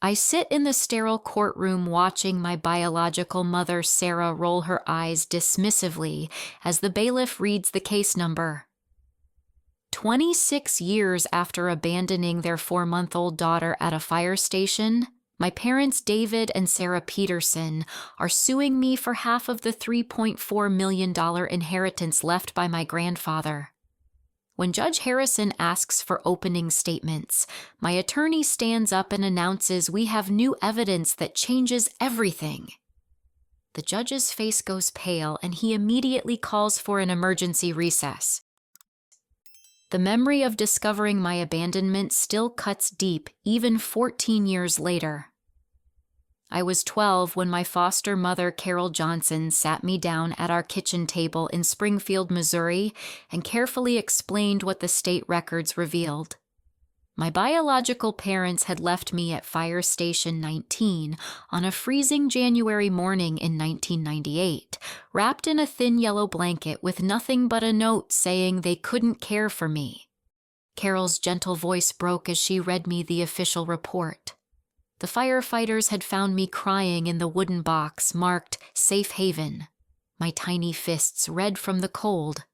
I sit in the sterile courtroom watching my biological mother, Sarah, roll her eyes dismissively as the bailiff reads the case number. 26 years after abandoning their 4-month-old daughter at a fire station, my parents, David and Sarah Peterson, are suing me for half of the $3.4 million inheritance left by my grandfather. When Judge Harrison asks for opening statements, my attorney stands up and announces we have new evidence that changes everything. The judge's face goes pale and he immediately calls for an emergency recess. The memory of discovering my abandonment still cuts deep, even 14 years later. I was 12 when my foster mother, Carol Johnson, sat me down at our kitchen table in Springfield, Missouri, and carefully explained what the state records revealed. My biological parents had left me at Fire Station 19 on a freezing January morning in 1998, wrapped in a thin yellow blanket with nothing but a note saying they couldn't care for me. Carol's gentle voice broke as she read me the official report. The firefighters had found me crying in the wooden box marked Safe Haven, my tiny fists red from the cold.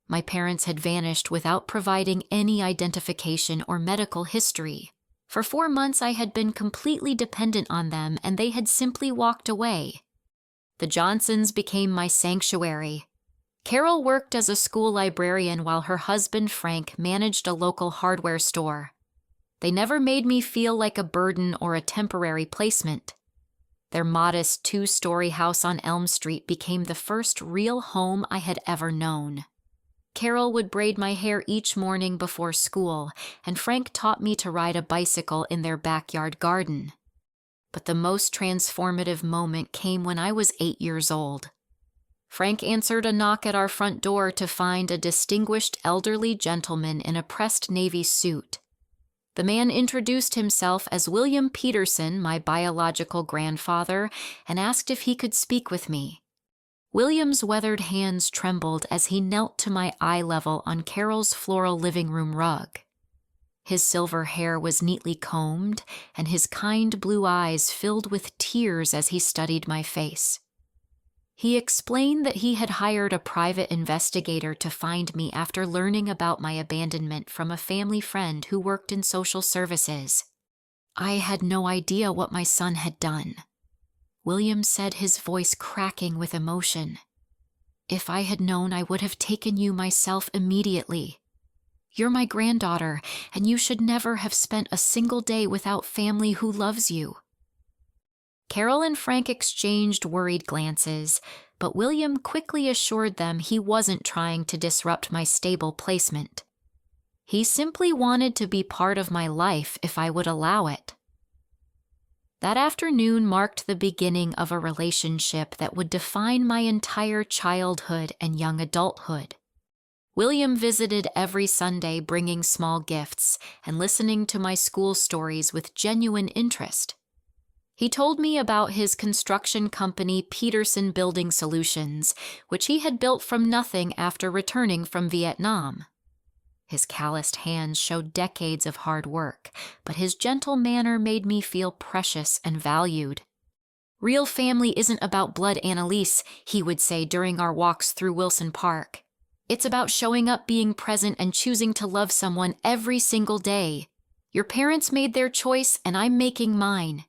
My parents had vanished without providing any identification or medical history. For 4 months I had been completely dependent on them and they had simply walked away. The Johnsons became my sanctuary. Carol worked as a school librarian while her husband Frank managed a local hardware store. They never made me feel like a burden or a temporary placement. Their modest 2-story house on Elm Street became the first real home I had ever known. Carol would braid my hair each morning before school, and Frank taught me to ride a bicycle in their backyard garden. But the most transformative moment came when I was 8 years old. Frank answered a knock at our front door to find a distinguished elderly gentleman in a pressed navy suit. The man introduced himself as William Peterson, my biological grandfather, and asked if he could speak with me. William's weathered hands trembled as he knelt to my eye level on Carol's floral living room rug. His silver hair was neatly combed, and his kind blue eyes filled with tears as he studied my face. He explained that he had hired a private investigator to find me after learning about my abandonment from a family friend who worked in social services. I had no idea what my son had done. William said, his voice cracking with emotion. If I had known, I would have taken you myself immediately. You're my granddaughter, and you should never have spent a single day without family who loves you. Carol and Frank exchanged worried glances, but William quickly assured them he wasn't trying to disrupt my stable placement. He simply wanted to be part of my life if I would allow it. That afternoon marked the beginning of a relationship that would define my entire childhood and young adulthood. William visited every Sunday, bringing small gifts and listening to my school stories with genuine interest. He told me about his construction company, Peterson Building Solutions, which he had built from nothing after returning from Vietnam. His calloused hands showed decades of hard work, but his gentle manner made me feel precious and valued. Real family isn't about blood, Annalise, he would say during our walks through Wilson Park. It's about showing up, being present, and choosing to love someone every single day. Your parents made their choice, and I'm making mine.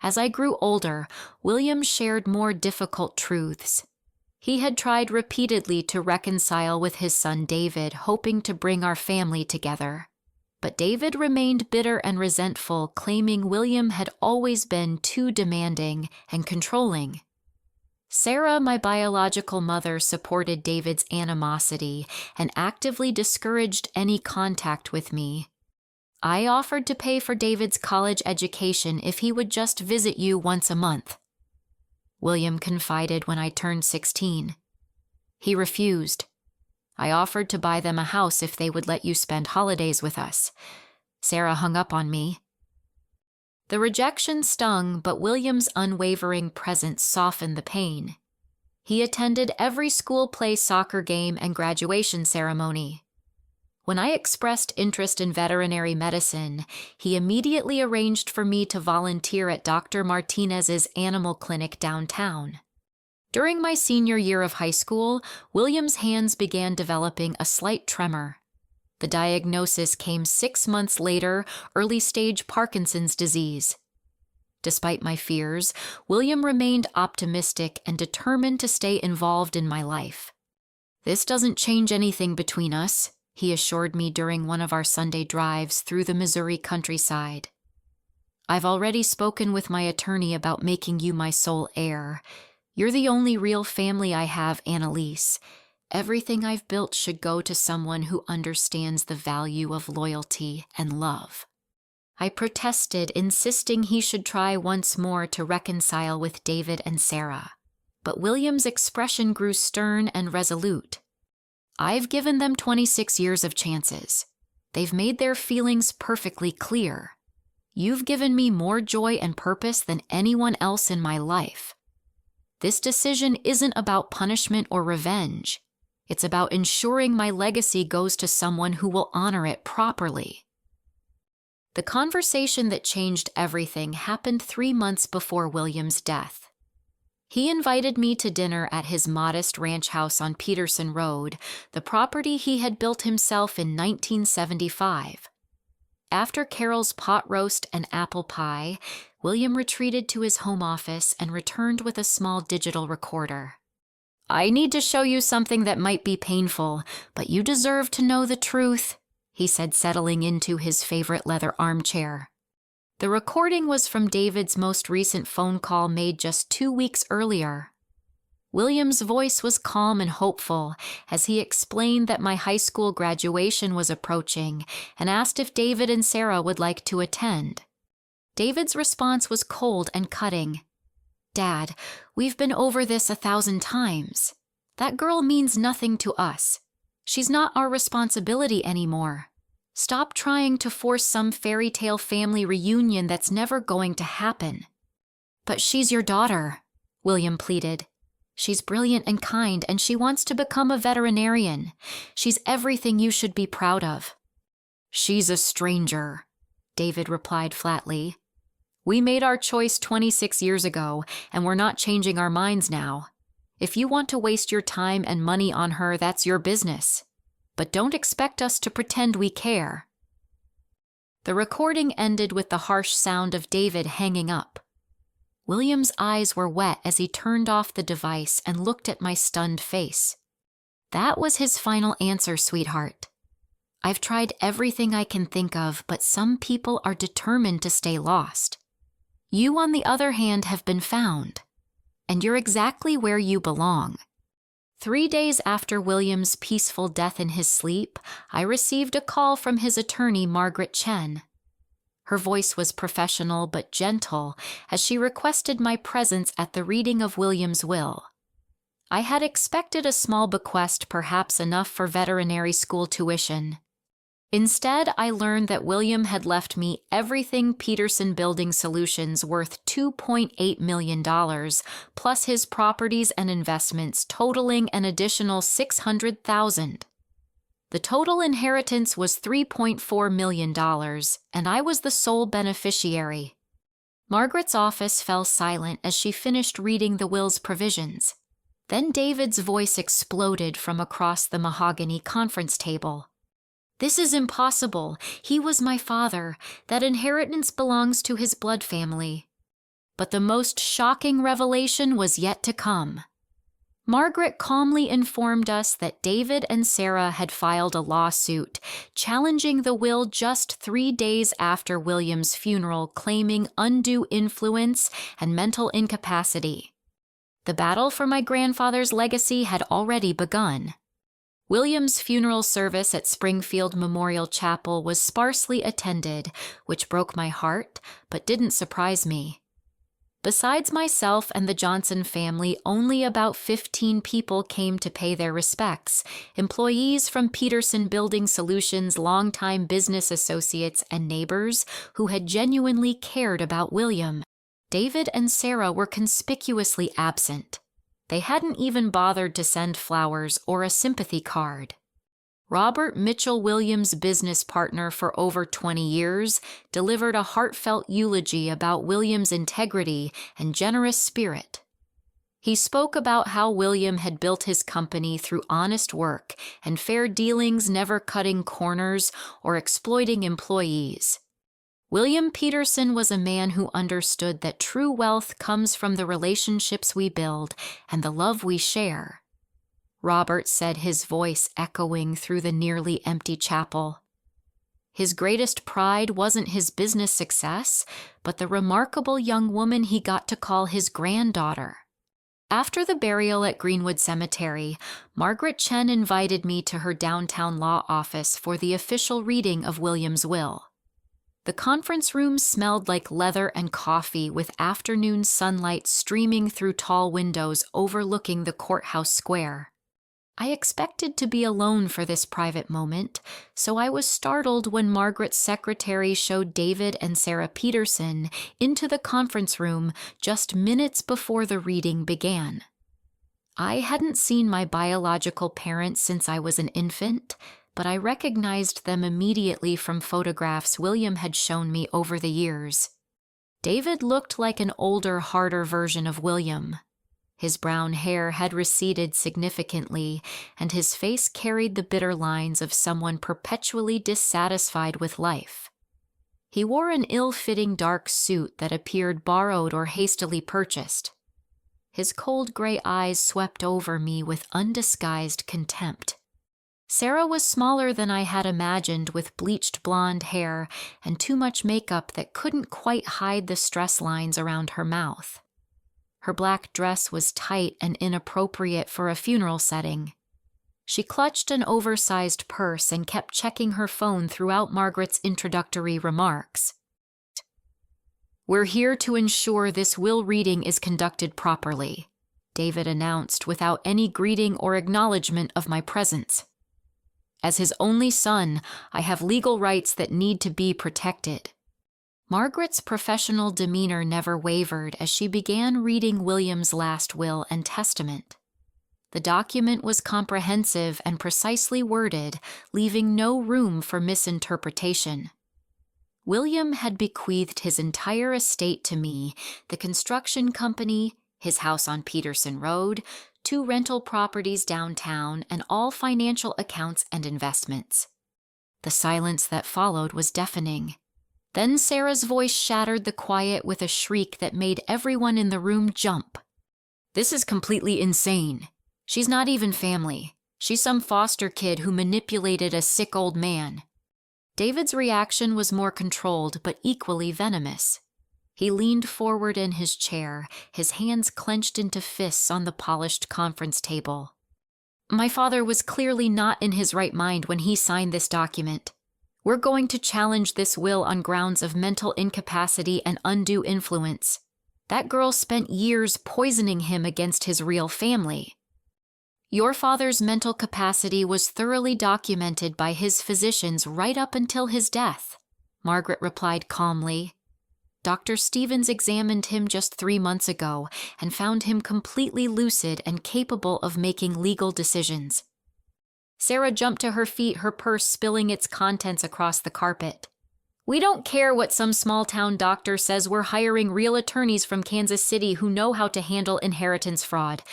As I grew older, William shared more difficult truths. He had tried repeatedly to reconcile with his son David, hoping to bring our family together. But David remained bitter and resentful, claiming William had always been too demanding and controlling. Sarah, my biological mother, supported David's animosity and actively discouraged any contact with me. I offered to pay for David's college education if he would just visit you once a month. William confided when I turned 16. He refused. I offered to buy them a house if they would let you spend holidays with us. Sarah hung up on me. The rejection stung, but William's unwavering presence softened the pain. He attended every school play, soccer game, and graduation ceremony. When I expressed interest in veterinary medicine, he immediately arranged for me to volunteer at Dr. Martinez's animal clinic downtown. During my senior year of high school, William's hands began developing a slight tremor. The diagnosis came 6 months later, early-stage Parkinson's disease. Despite my fears, William remained optimistic and determined to stay involved in my life. "This doesn't change anything between us," he assured me during one of our Sunday drives through the Missouri countryside. "I've already spoken with my attorney about making you my sole heir. You're the only real family I have, Annalise. Everything I've built should go to someone who understands the value of loyalty and love." I protested, insisting he should try once more to reconcile with David and Sarah. But William's expression grew stern and resolute. "I've given them 26 years of chances. They've made their feelings perfectly clear. You've given me more joy and purpose than anyone else in my life. This decision isn't about punishment or revenge. It's about ensuring my legacy goes to someone who will honor it properly." The conversation that changed everything happened 3 months before William's death. He invited me to dinner at his modest ranch house on Peterson Road, the property he had built himself in 1975. After Carol's pot roast and apple pie, William retreated to his home office and returned with a small digital recorder. "I need to show you something that might be painful, but you deserve to know the truth," he said, settling into his favorite leather armchair. The recording was from David's most recent phone call made just 2 weeks earlier. William's voice was calm and hopeful as he explained that my high school graduation was approaching and asked if David and Sarah would like to attend. David's response was cold and cutting. "Dad, we've been over this 1,000 times. That girl means nothing to us. She's not our responsibility anymore. Stop trying to force some fairy tale family reunion that's never going to happen." "But she's your daughter," William pleaded. "She's brilliant and kind, and she wants to become a veterinarian. She's everything you should be proud of." "She's a stranger," David replied flatly. "We made our choice 26 years ago, and we're not changing our minds now. If you want to waste your time and money on her, that's your business. But don't expect us to pretend we care." The recording ended with the harsh sound of David hanging up. William's eyes were wet as he turned off the device and looked at my stunned face. "That was his final answer, sweetheart. I've tried everything I can think of, but some people are determined to stay lost. You, on the other hand, have been found, and you're exactly where you belong." 3 days after William's peaceful death in his sleep, I received a call from his attorney, Margaret Chen. Her voice was professional but gentle as she requested my presence at the reading of William's will. I had expected a small bequest, perhaps enough for veterinary school tuition. Instead, I learned that William had left me everything Peterson Building Solutions worth $2.8 million, plus his properties and investments totaling an additional $600,000. The total inheritance was $3.4 million, and I was the sole beneficiary. Margaret's office fell silent as she finished reading the will's provisions. Then David's voice exploded from across the mahogany conference table. "This is impossible. He was my father. That inheritance belongs to his blood family." But the most shocking revelation was yet to come. Margaret calmly informed us that David and Sarah had filed a lawsuit challenging the will just 3 days after William's funeral, claiming undue influence and mental incapacity. The battle for my grandfather's legacy had already begun. William's funeral service at Springfield Memorial Chapel was sparsely attended, which broke my heart, but didn't surprise me. Besides myself and the Johnson family, only about 15 people came to pay their respects, employees from Peterson Building Solutions, longtime business associates, and neighbors who had genuinely cared about William. David and Sarah were conspicuously absent. They hadn't even bothered to send flowers or a sympathy card. Robert Mitchell Williams' business partner for over 20 years, delivered a heartfelt eulogy about Williams' integrity and generous spirit. He spoke about how William had built his company through honest work and fair dealings, never cutting corners or exploiting employees. William Peterson was a man who understood that true wealth comes from the relationships we build and the love we share. Robert said, his voice echoing through the nearly empty chapel. His greatest pride wasn't his business success, but the remarkable young woman he got to call his granddaughter. After the burial at Greenwood Cemetery, Margaret Chen invited me to her downtown law office for the official reading of William's will. The conference room smelled like leather and coffee, with afternoon sunlight streaming through tall windows overlooking the courthouse square. I expected to be alone for this private moment, so I was startled when Margaret's secretary showed David and Sarah Peterson into the conference room just minutes before the reading began. I hadn't seen my biological parents since I was an infant, but I recognized them immediately from photographs William had shown me over the years. David looked like an older, harder version of William. His brown hair had receded significantly, and his face carried the bitter lines of someone perpetually dissatisfied with life. He wore an ill-fitting dark suit that appeared borrowed or hastily purchased. His cold gray eyes swept over me with undisguised contempt. Sarah was smaller than I had imagined, with bleached blonde hair and too much makeup that couldn't quite hide the stress lines around her mouth. Her black dress was tight and inappropriate for a funeral setting. She clutched an oversized purse and kept checking her phone throughout Margaret's introductory remarks. "We're here to ensure this will reading is conducted properly," David announced without any greeting or acknowledgement of my presence. "As his only son, I have legal rights that need to be protected." Margaret's professional demeanor never wavered as she began reading William's last will and testament. The document was comprehensive and precisely worded, leaving no room for misinterpretation. William had bequeathed his entire estate to me, the construction company, his house on Peterson Road, 2 rental properties downtown, and all financial accounts and investments. The silence that followed was deafening. Then Sarah's voice shattered the quiet with a shriek that made everyone in the room jump. "This is completely insane. She's not even family. She's some foster kid who manipulated a sick old man." David's reaction was more controlled but equally venomous. He leaned forward in his chair, his hands clenched into fists on the polished conference table. "My father was clearly not in his right mind when he signed this document. We're going to challenge this will on grounds of mental incapacity and undue influence. That girl spent years poisoning him against his real family." "Your father's mental capacity was thoroughly documented by his physicians right up until his death," Margaret replied calmly. "Dr. Stevens examined him just 3 months ago and found him completely lucid and capable of making legal decisions." Sarah jumped to her feet, her purse spilling its contents across the carpet. "We don't care what some small-town doctor says. We're hiring real attorneys from Kansas City who know how to handle inheritance fraud.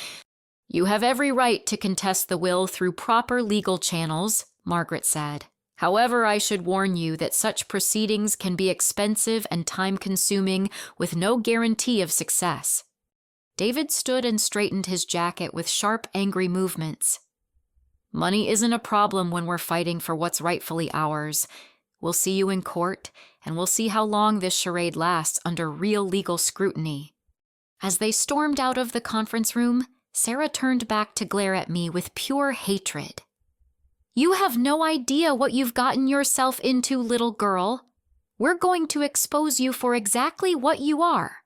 You have every right to contest the will through proper legal channels," Margaret said. "However, I should warn you that such proceedings can be expensive and time-consuming with no guarantee of success." David stood and straightened his jacket with sharp, angry movements. "Money isn't a problem when we're fighting for what's rightfully ours. We'll see you in court, and we'll see how long this charade lasts under real legal scrutiny." As they stormed out of the conference room, Sarah turned back to glare at me with pure hatred. "You have no idea what you've gotten yourself into, little girl. We're going to expose you for exactly what you are."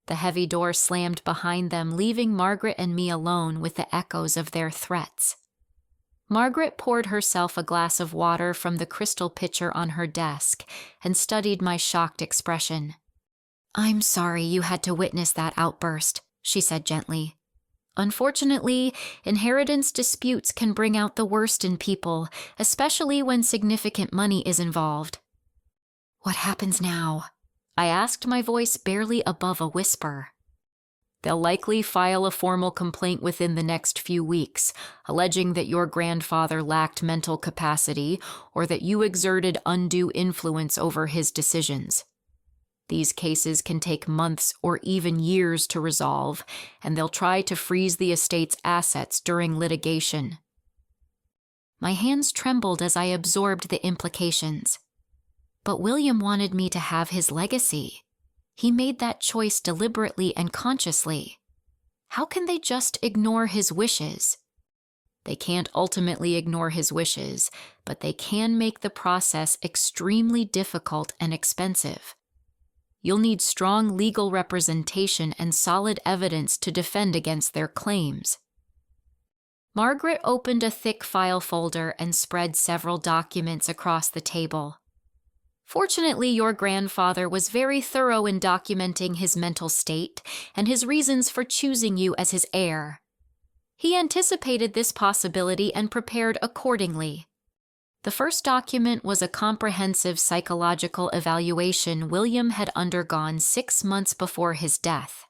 The heavy door slammed behind them, leaving Margaret and me alone with the echoes of their threats. Margaret poured herself a glass of water from the crystal pitcher on her desk and studied my shocked expression. "I'm sorry you had to witness that outburst," she said gently. Unfortunately, inheritance disputes can bring out the worst in people, especially when significant money is involved. What happens now? I asked, my voice barely above a whisper. They'll likely file a formal complaint within the next few weeks, alleging that your grandfather lacked mental capacity or that you exerted undue influence over his decisions. These cases can take months or even years to resolve, and they'll try to freeze the estate's assets during litigation. My hands trembled as I absorbed the implications. But William wanted me to have his legacy. He made that choice deliberately and consciously. How can they just ignore his wishes? They can't ultimately ignore his wishes, but they can make the process extremely difficult and expensive. You'll need strong legal representation and solid evidence to defend against their claims. Margaret opened a thick file folder and spread several documents across the table. Fortunately, your grandfather was very thorough in documenting his mental state and his reasons for choosing you as his heir. He anticipated this possibility and prepared accordingly. The first document was a comprehensive psychological evaluation William had undergone 6 months before his death.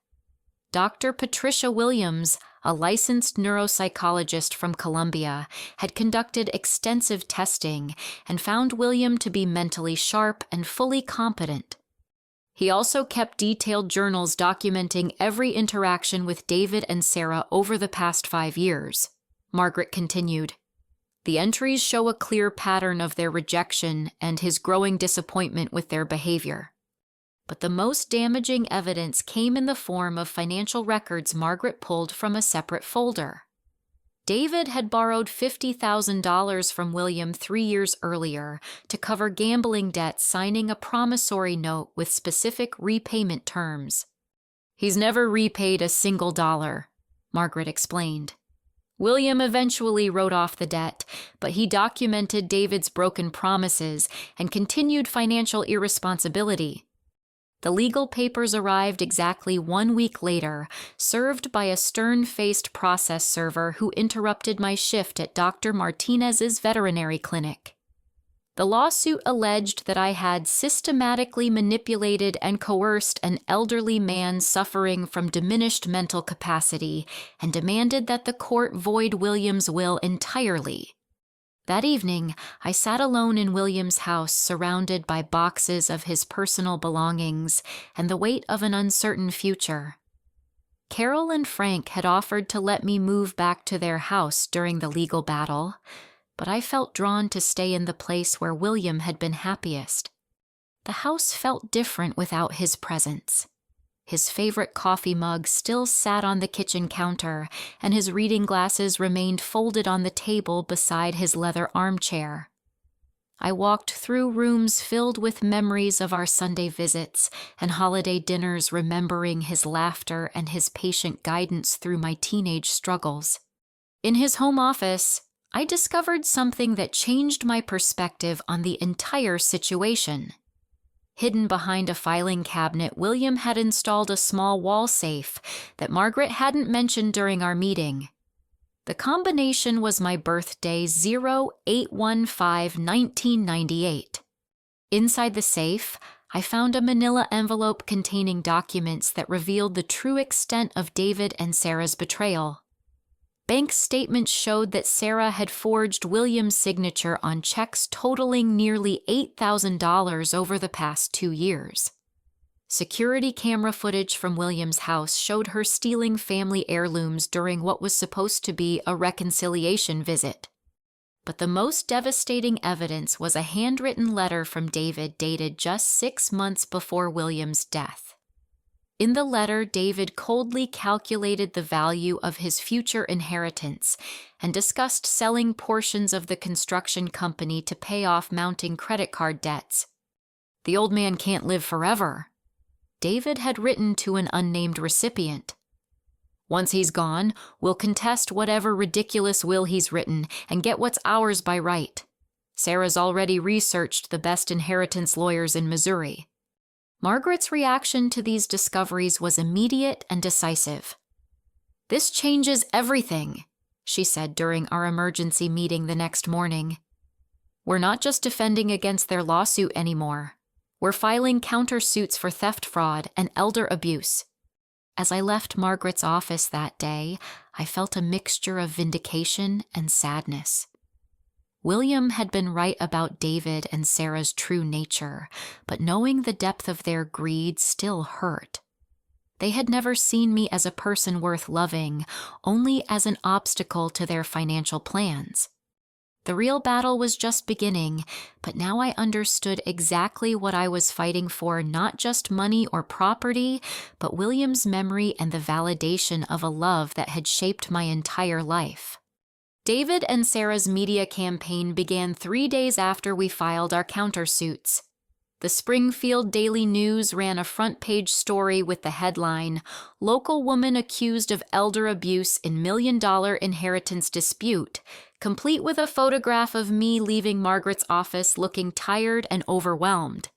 Dr. Patricia Williams, a licensed neuropsychologist from Columbia, had conducted extensive testing and found William to be mentally sharp and fully competent. He also kept detailed journals documenting every interaction with David and Sarah over the past 5 years. Margaret continued. The entries show a clear pattern of their rejection and his growing disappointment with their behavior. But the most damaging evidence came in the form of financial records Margaret pulled from a separate folder. David had borrowed $50,000 from William 3 years earlier to cover gambling debts, signing a promissory note with specific repayment terms. He's never repaid a single dollar, Margaret explained. William eventually wrote off the debt, but he documented David's broken promises and continued financial irresponsibility. The legal papers arrived exactly 1 week later, served by a stern-faced process server who interrupted my shift at Dr. Martinez's veterinary clinic. The lawsuit alleged that I had systematically manipulated and coerced an elderly man suffering from diminished mental capacity and demanded that the court void William's will entirely. That evening, I sat alone in William's house, surrounded by boxes of his personal belongings and the weight of an uncertain future. Carol and Frank had offered to let me move back to their house during the legal battle, but I felt drawn to stay in the place where William had been happiest. The house felt different without his presence. His favorite coffee mug still sat on the kitchen counter, and his reading glasses remained folded on the table beside his leather armchair. I walked through rooms filled with memories of our Sunday visits and holiday dinners, remembering his laughter and his patient guidance through my teenage struggles. In his home office, I discovered something that changed my perspective on the entire situation. Hidden behind a filing cabinet, William had installed a small wall safe that Margaret hadn't mentioned during our meeting. The combination was my birthday, 08/15/1998. Inside the safe, I found a manila envelope containing documents that revealed the true extent of David and Sarah's betrayal. Bank statements showed that Sarah had forged William's signature on checks totaling nearly $8,000 over the past 2 years. Security camera footage from William's house showed her stealing family heirlooms during what was supposed to be a reconciliation visit. But the most devastating evidence was a handwritten letter from David dated just 6 months before William's death. In the letter, David coldly calculated the value of his future inheritance and discussed selling portions of the construction company to pay off mounting credit card debts. "The old man can't live forever," David had written to an unnamed recipient. "Once he's gone, we'll contest whatever ridiculous will he's written and get what's ours by right. Sarah's already researched the best inheritance lawyers in Missouri." Margaret's reaction to these discoveries was immediate and decisive. "This changes everything," she said during our emergency meeting the next morning. "We're not just defending against their lawsuit anymore. We're filing countersuits for theft, fraud, and elder abuse." As I left Margaret's office that day, I felt a mixture of vindication and sadness. William had been right about David and Sarah's true nature, but knowing the depth of their greed still hurt. They had never seen me as a person worth loving, only as an obstacle to their financial plans. The real battle was just beginning, but now I understood exactly what I was fighting for: not just money or property, but William's memory and the validation of a love that had shaped my entire life. David and Sarah's media campaign began 3 days after we filed our countersuits. The Springfield Daily News ran a front-page story with the headline, "Local Woman Accused of Elder Abuse in $1 Million Inheritance Dispute," complete with a photograph of me leaving Margaret's office looking tired and overwhelmed.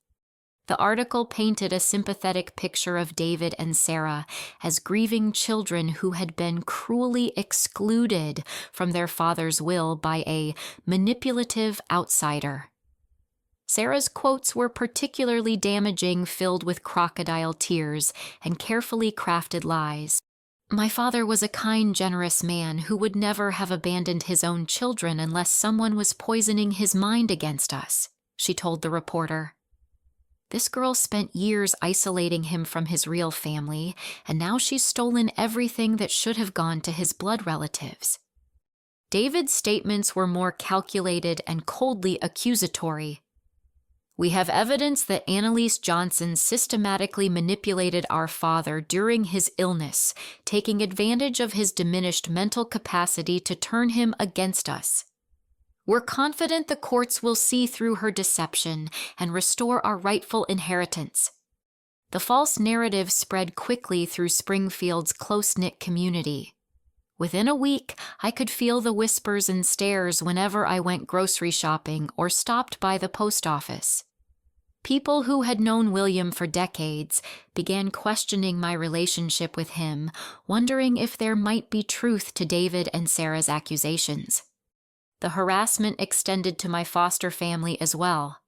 The article painted a sympathetic picture of David and Sarah as grieving children who had been cruelly excluded from their father's will by a manipulative outsider. Sarah's quotes were particularly damaging, filled with crocodile tears and carefully crafted lies. "My father was a kind, generous man who would never have abandoned his own children unless someone was poisoning his mind against us," she told the reporter. This girl spent years isolating him from his real family, and now she's stolen everything that should have gone to his blood relatives. David's statements were more calculated and coldly accusatory. "We have evidence that Annalise Johnson systematically manipulated our father during his illness, taking advantage of his diminished mental capacity to turn him against us. We're confident the courts will see through her deception and restore our rightful inheritance." The false narrative spread quickly through Springfield's close-knit community. Within a week, I could feel the whispers and stares whenever I went grocery shopping or stopped by the post office. People who had known William for decades began questioning my relationship with him, wondering if there might be truth to David and Sarah's accusations. The harassment extended to my foster family as well.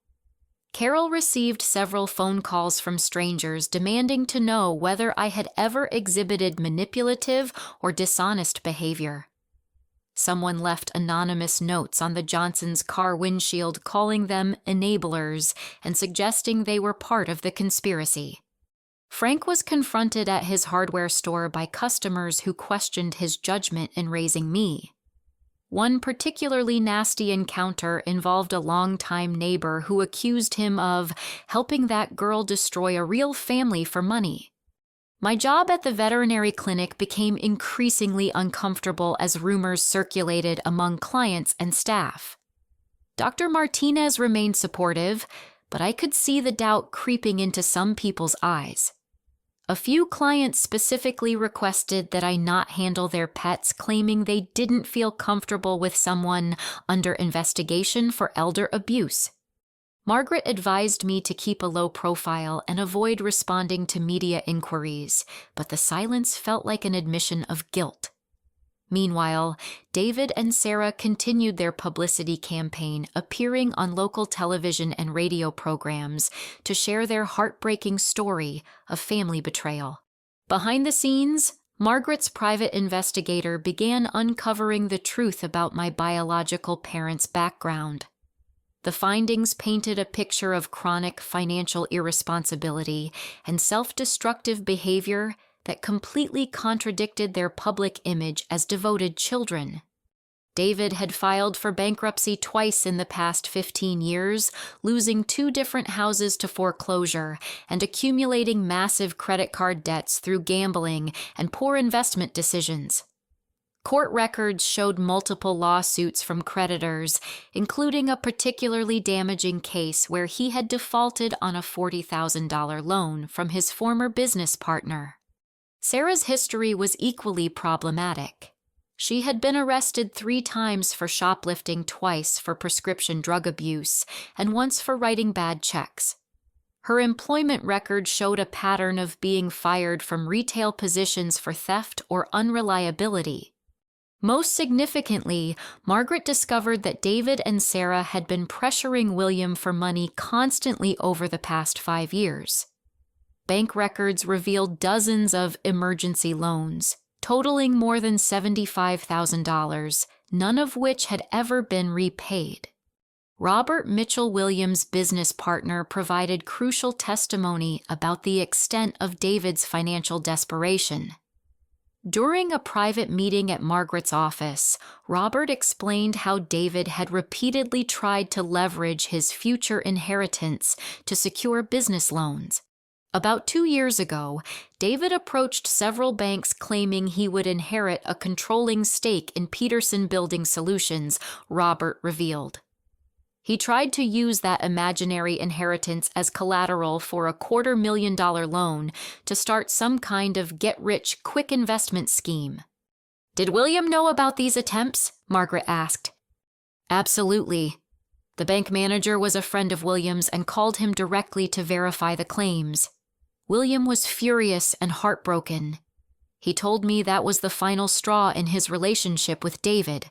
Carol received several phone calls from strangers demanding to know whether I had ever exhibited manipulative or dishonest behavior. Someone left anonymous notes on the Johnsons' car windshield calling them enablers and suggesting they were part of the conspiracy. Frank was confronted at his hardware store by customers who questioned his judgment in raising me. One particularly nasty encounter involved a longtime neighbor who accused him of helping that girl destroy a real family for money. My job at the veterinary clinic became increasingly uncomfortable as rumors circulated among clients and staff. Dr. Martinez remained supportive, but I could see the doubt creeping into some people's eyes. A few clients specifically requested that I not handle their pets, claiming they didn't feel comfortable with someone under investigation for elder abuse. Margaret advised me to keep a low profile and avoid responding to media inquiries, but the silence felt like an admission of guilt. Meanwhile, David and Sarah continued their publicity campaign, appearing on local television and radio programs to share their heartbreaking story of family betrayal. Behind the scenes, Margaret's private investigator began uncovering the truth about my biological parents' background. The findings painted a picture of chronic financial irresponsibility and self-destructive behavior that completely contradicted their public image as devoted children. David had filed for bankruptcy twice in the past 15 years, losing 2 different houses to foreclosure and accumulating massive credit card debts through gambling and poor investment decisions. Court records showed multiple lawsuits from creditors, including a particularly damaging case where he had defaulted on a $40,000 loan from his former business partner. Sarah's history was equally problematic. She had been arrested 3 times for shoplifting, twice for prescription drug abuse, and once for writing bad checks. Her employment record showed a pattern of being fired from retail positions for theft or unreliability. Most significantly, Margaret discovered that David and Sarah had been pressuring William for money constantly over the past 5 years. Bank records revealed dozens of emergency loans, totaling more than $75,000, none of which had ever been repaid. Robert Mitchell Williams' business partner provided crucial testimony about the extent of David's financial desperation. During a private meeting at Margaret's office, Robert explained how David had repeatedly tried to leverage his future inheritance to secure business loans. About 2 years ago, David approached several banks claiming he would inherit a controlling stake in Peterson Building Solutions, Robert revealed. He tried to use that imaginary inheritance as collateral for a $250,000 loan to start some kind of get-rich-quick investment scheme. "Did William know about these attempts?" Margaret asked. "Absolutely. The bank manager was a friend of William's and called him directly to verify the claims. William was furious and heartbroken. He told me that was the final straw in his relationship with David."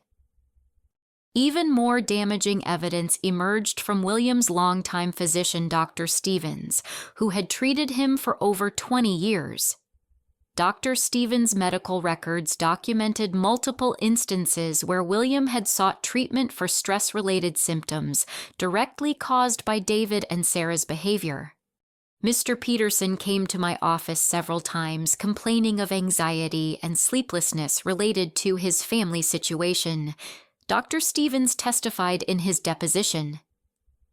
Even more damaging evidence emerged from William's longtime physician, Dr. Stevens, who had treated him for over 20 years. Dr. Stevens' medical records documented multiple instances where William had sought treatment for stress-related symptoms directly caused by David and Sarah's behavior. Mr. Peterson came to my office several times complaining of anxiety and sleeplessness related to his family situation. Dr. Stevens testified in his deposition.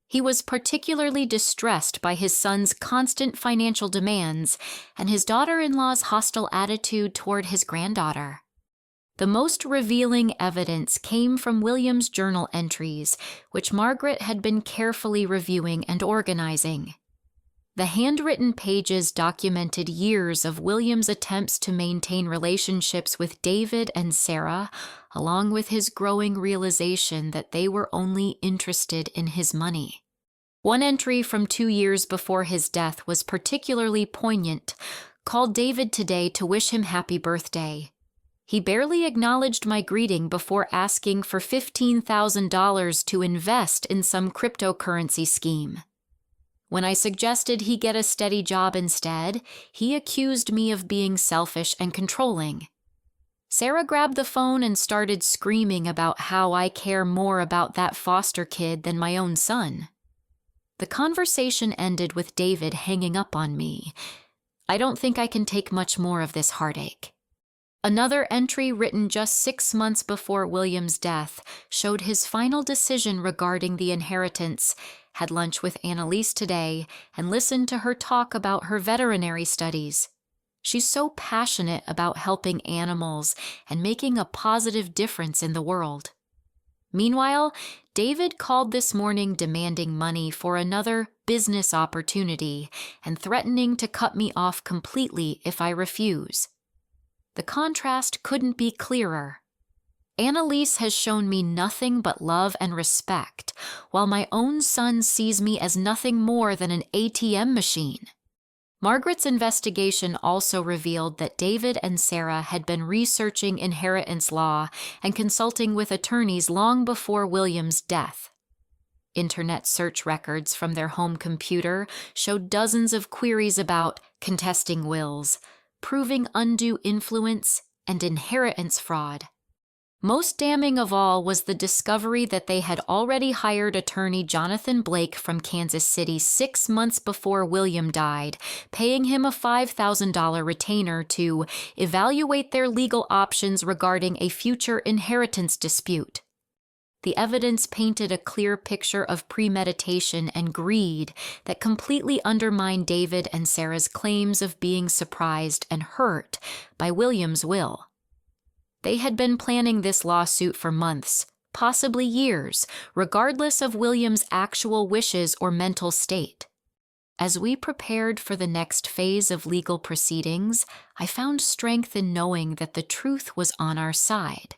He was particularly distressed by his son's constant financial demands and his daughter-in-law's hostile attitude toward his granddaughter. The most revealing evidence came from William's journal entries, which Margaret had been carefully reviewing and organizing. The handwritten pages documented years of William's attempts to maintain relationships with David and Sarah, along with his growing realization that they were only interested in his money. One entry from 2 years before his death was particularly poignant. "Called David today to wish him happy birthday. He barely acknowledged my greeting before asking for $15,000 to invest in some cryptocurrency scheme. When I suggested he get a steady job instead, he accused me of being selfish and controlling. Sarah grabbed the phone and started screaming about how I care more about that foster kid than my own son. The conversation ended with David hanging up on me. I don't think I can take much more of this heartache." Another entry written just 6 months before William's death showed his final decision regarding the inheritance. "Had lunch with Annalise today and listened to her talk about her veterinary studies. She's so passionate about helping animals and making a positive difference in the world." Meanwhile, David called this morning demanding money for another business opportunity and threatening to cut me off completely if I refuse. The contrast couldn't be clearer. Annalise has shown me nothing but love and respect, while my own son sees me as nothing more than an ATM machine. Margaret's investigation also revealed that David and Sarah had been researching inheritance law and consulting with attorneys long before William's death. Internet search records from their home computer showed dozens of queries about contesting wills, proving undue influence, and inheritance fraud. Most damning of all was the discovery that they had already hired attorney Jonathan Blake from Kansas City 6 months before William died, paying him a $5,000 retainer to evaluate their legal options regarding a future inheritance dispute. The evidence painted a clear picture of premeditation and greed that completely undermined David and Sarah's claims of being surprised and hurt by William's will. They had been planning this lawsuit for months, possibly years, regardless of William's actual wishes or mental state. As we prepared for the next phase of legal proceedings, I found strength in knowing that the truth was on our side.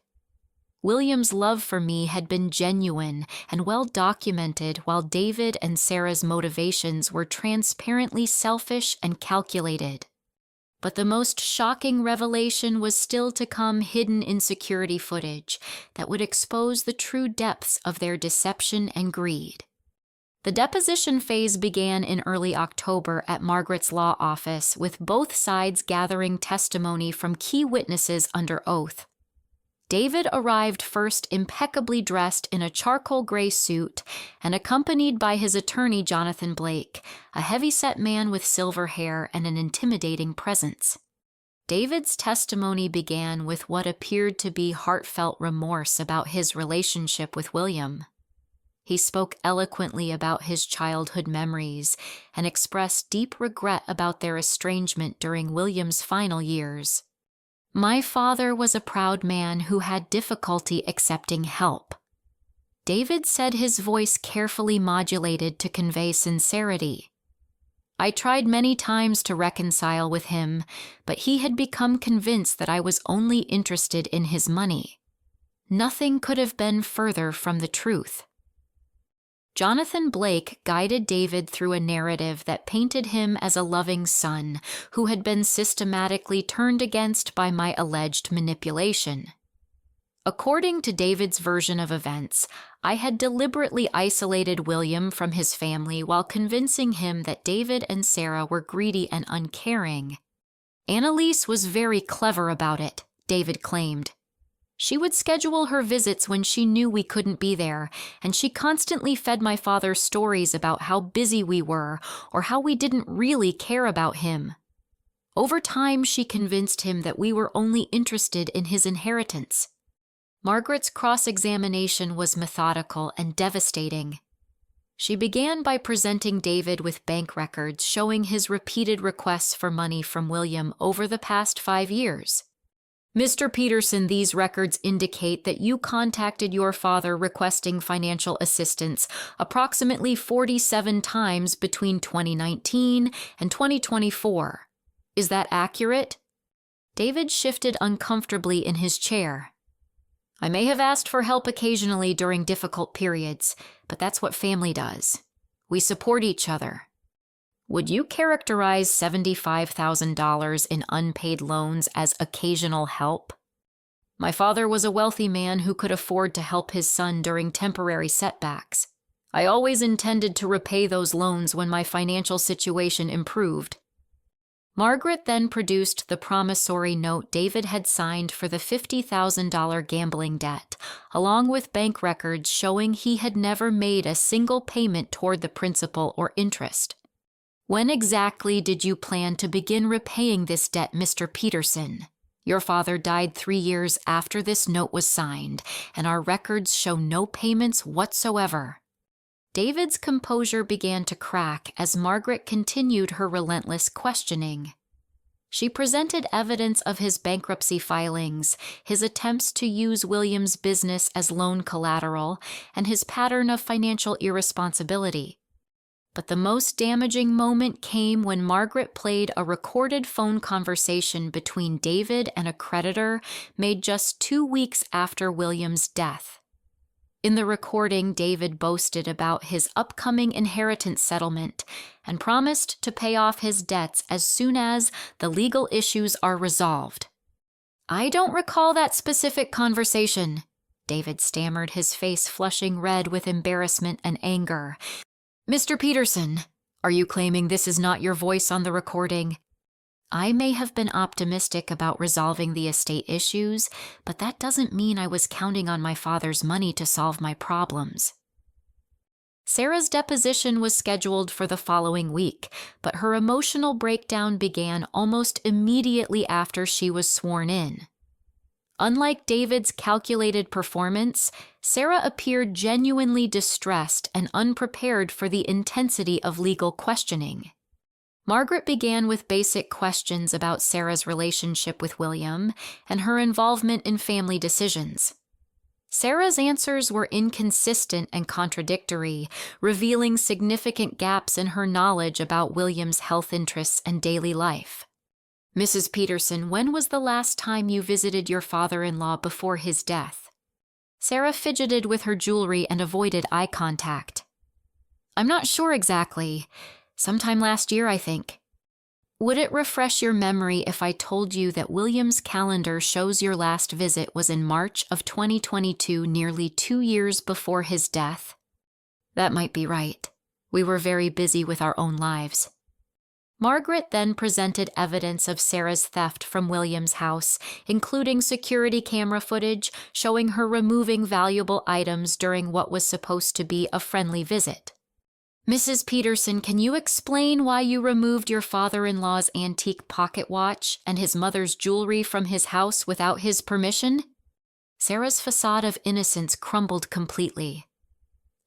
William's love for me had been genuine and well documented, while David and Sarah's motivations were transparently selfish and calculated. But the most shocking revelation was still to come, hidden in security footage that would expose the true depths of their deception and greed. The deposition phase began in early October at Margaret's law office, with both sides gathering testimony from key witnesses under oath. David arrived first impeccably dressed in a charcoal gray suit and accompanied by his attorney Jonathan Blake, a heavy-set man with silver hair and an intimidating presence. David's testimony began with what appeared to be heartfelt remorse about his relationship with William. He spoke eloquently about his childhood memories and expressed deep regret about their estrangement during William's final years. "My father was a proud man who had difficulty accepting help." David said, his voice carefully modulated to convey sincerity. "I tried many times to reconcile with him, but he had become convinced that I was only interested in his money. Nothing could have been further from the truth." Jonathan Blake guided David through a narrative that painted him as a loving son who had been systematically turned against by my alleged manipulation. According to David's version of events, I had deliberately isolated William from his family while convincing him that David and Sarah were greedy and uncaring. "Annalise was very clever about it," David claimed. "She would schedule her visits when she knew we couldn't be there, and she constantly fed my father stories about how busy we were or how we didn't really care about him. Over time, she convinced him that we were only interested in his inheritance." Margaret's cross-examination was methodical and devastating. She began by presenting David with bank records showing his repeated requests for money from William over the past 5 years. "Mr. Peterson, these records indicate that you contacted your father requesting financial assistance approximately 47 times between 2019 and 2024. Is that accurate?" David shifted uncomfortably in his chair. "I may have asked for help occasionally during difficult periods, but that's what family does. We support each other." "Would you characterize $75,000 in unpaid loans as occasional help?" "My father was a wealthy man who could afford to help his son during temporary setbacks. I always intended to repay those loans when my financial situation improved." Margaret then produced the promissory note David had signed for the $50,000 gambling debt, along with bank records showing he had never made a single payment toward the principal or interest. "When exactly did you plan to begin repaying this debt, Mr. Peterson? Your father died 3 years after this note was signed, and our records show no payments whatsoever." David's composure began to crack as Margaret continued her relentless questioning. She presented evidence of his bankruptcy filings, his attempts to use William's business as loan collateral, and his pattern of financial irresponsibility. But the most damaging moment came when Margaret played a recorded phone conversation between David and a creditor made just 2 weeks after William's death. In the recording, David boasted about his upcoming inheritance settlement and promised to pay off his debts as soon as the legal issues are resolved. "I don't recall that specific conversation," David stammered, his face flushing red with embarrassment and anger. "Mr. Peterson, are you claiming this is not your voice on the recording?" "I may have been optimistic about resolving the estate issues, but that doesn't mean I was counting on my father's money to solve my problems." Sarah's deposition was scheduled for the following week, but her emotional breakdown began almost immediately after she was sworn in. Unlike David's calculated performance, Sarah appeared genuinely distressed and unprepared for the intensity of legal questioning. Margaret began with basic questions about Sarah's relationship with William and her involvement in family decisions. Sarah's answers were inconsistent and contradictory, revealing significant gaps in her knowledge about William's health interests and daily life. "Mrs. Peterson, when was the last time you visited your father-in-law before his death?" Sarah fidgeted with her jewelry and avoided eye contact. I'm not sure exactly. Sometime last year, I think. Would it refresh your memory if I told you that William's calendar shows your last visit was in March of 2022, nearly 2 years before his death? That might be right. We were very busy with our own lives. Margaret then presented evidence of Sarah's theft from William's house, including security camera footage showing her removing valuable items during what was supposed to be a friendly visit. Mrs. Peterson, can you explain why you removed your father-in-law's antique pocket watch and his mother's jewelry from his house without his permission? Sarah's facade of innocence crumbled completely.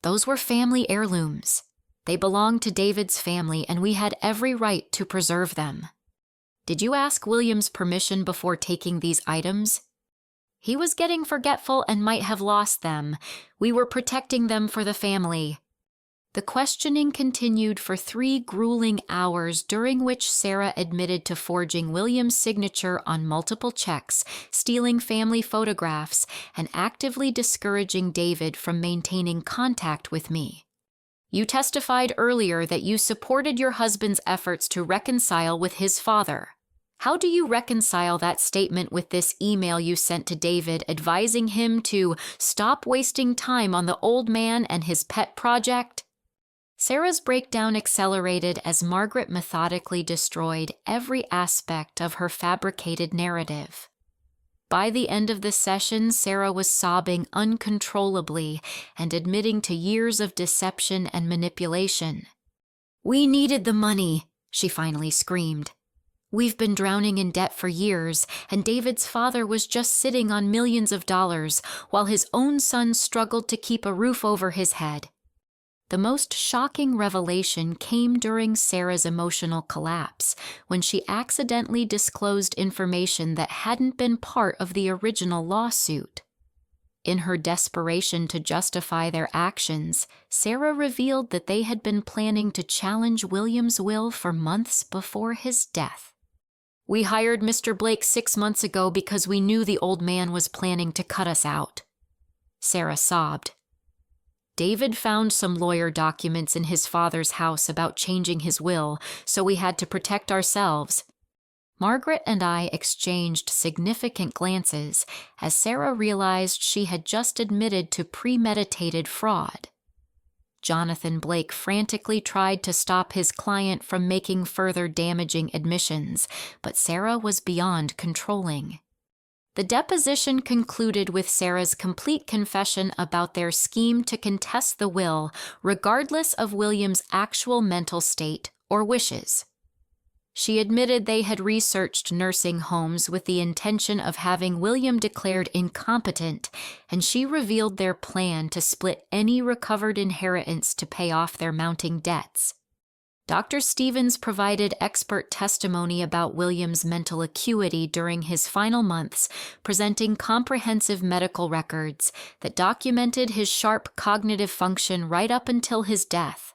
Those were family heirlooms. They belonged to David's family, and we had every right to preserve them. Did you ask William's permission before taking these items? He was getting forgetful and might have lost them. We were protecting them for the family. The questioning continued for 3 grueling hours, during which Sarah admitted to forging William's signature on multiple checks, stealing family photographs, and actively discouraging David from maintaining contact with me. You testified earlier that you supported your husband's efforts to reconcile with his father. How do you reconcile that statement with this email you sent to David advising him to stop wasting time on the old man and his pet project? Sarah's breakdown accelerated as Margaret methodically destroyed every aspect of her fabricated narrative. By the end of the session, Sarah was sobbing uncontrollably and admitting to years of deception and manipulation. "We needed the money," she finally screamed. "We've been drowning in debt for years, and David's father was just sitting on millions of dollars while his own son struggled to keep a roof over his head." The most shocking revelation came during Sarah's emotional collapse, when she accidentally disclosed information that hadn't been part of the original lawsuit. In her desperation to justify their actions, Sarah revealed that they had been planning to challenge William's will for months before his death. "We hired Mr. Blake 6 months ago because we knew the old man was planning to cut us out." Sarah sobbed. "David found some lawyer documents in his father's house about changing his will, so we had to protect ourselves." Margaret and I exchanged significant glances as Sarah realized she had just admitted to premeditated fraud. Jonathan Blake frantically tried to stop his client from making further damaging admissions, but Sarah was beyond controlling. The deposition concluded with Sarah's complete confession about their scheme to contest the will, regardless of William's actual mental state or wishes. She admitted they had researched nursing homes with the intention of having William declared incompetent, and she revealed their plan to split any recovered inheritance to pay off their mounting debts. Dr. Stevens provided expert testimony about William's mental acuity during his final months, presenting comprehensive medical records that documented his sharp cognitive function right up until his death.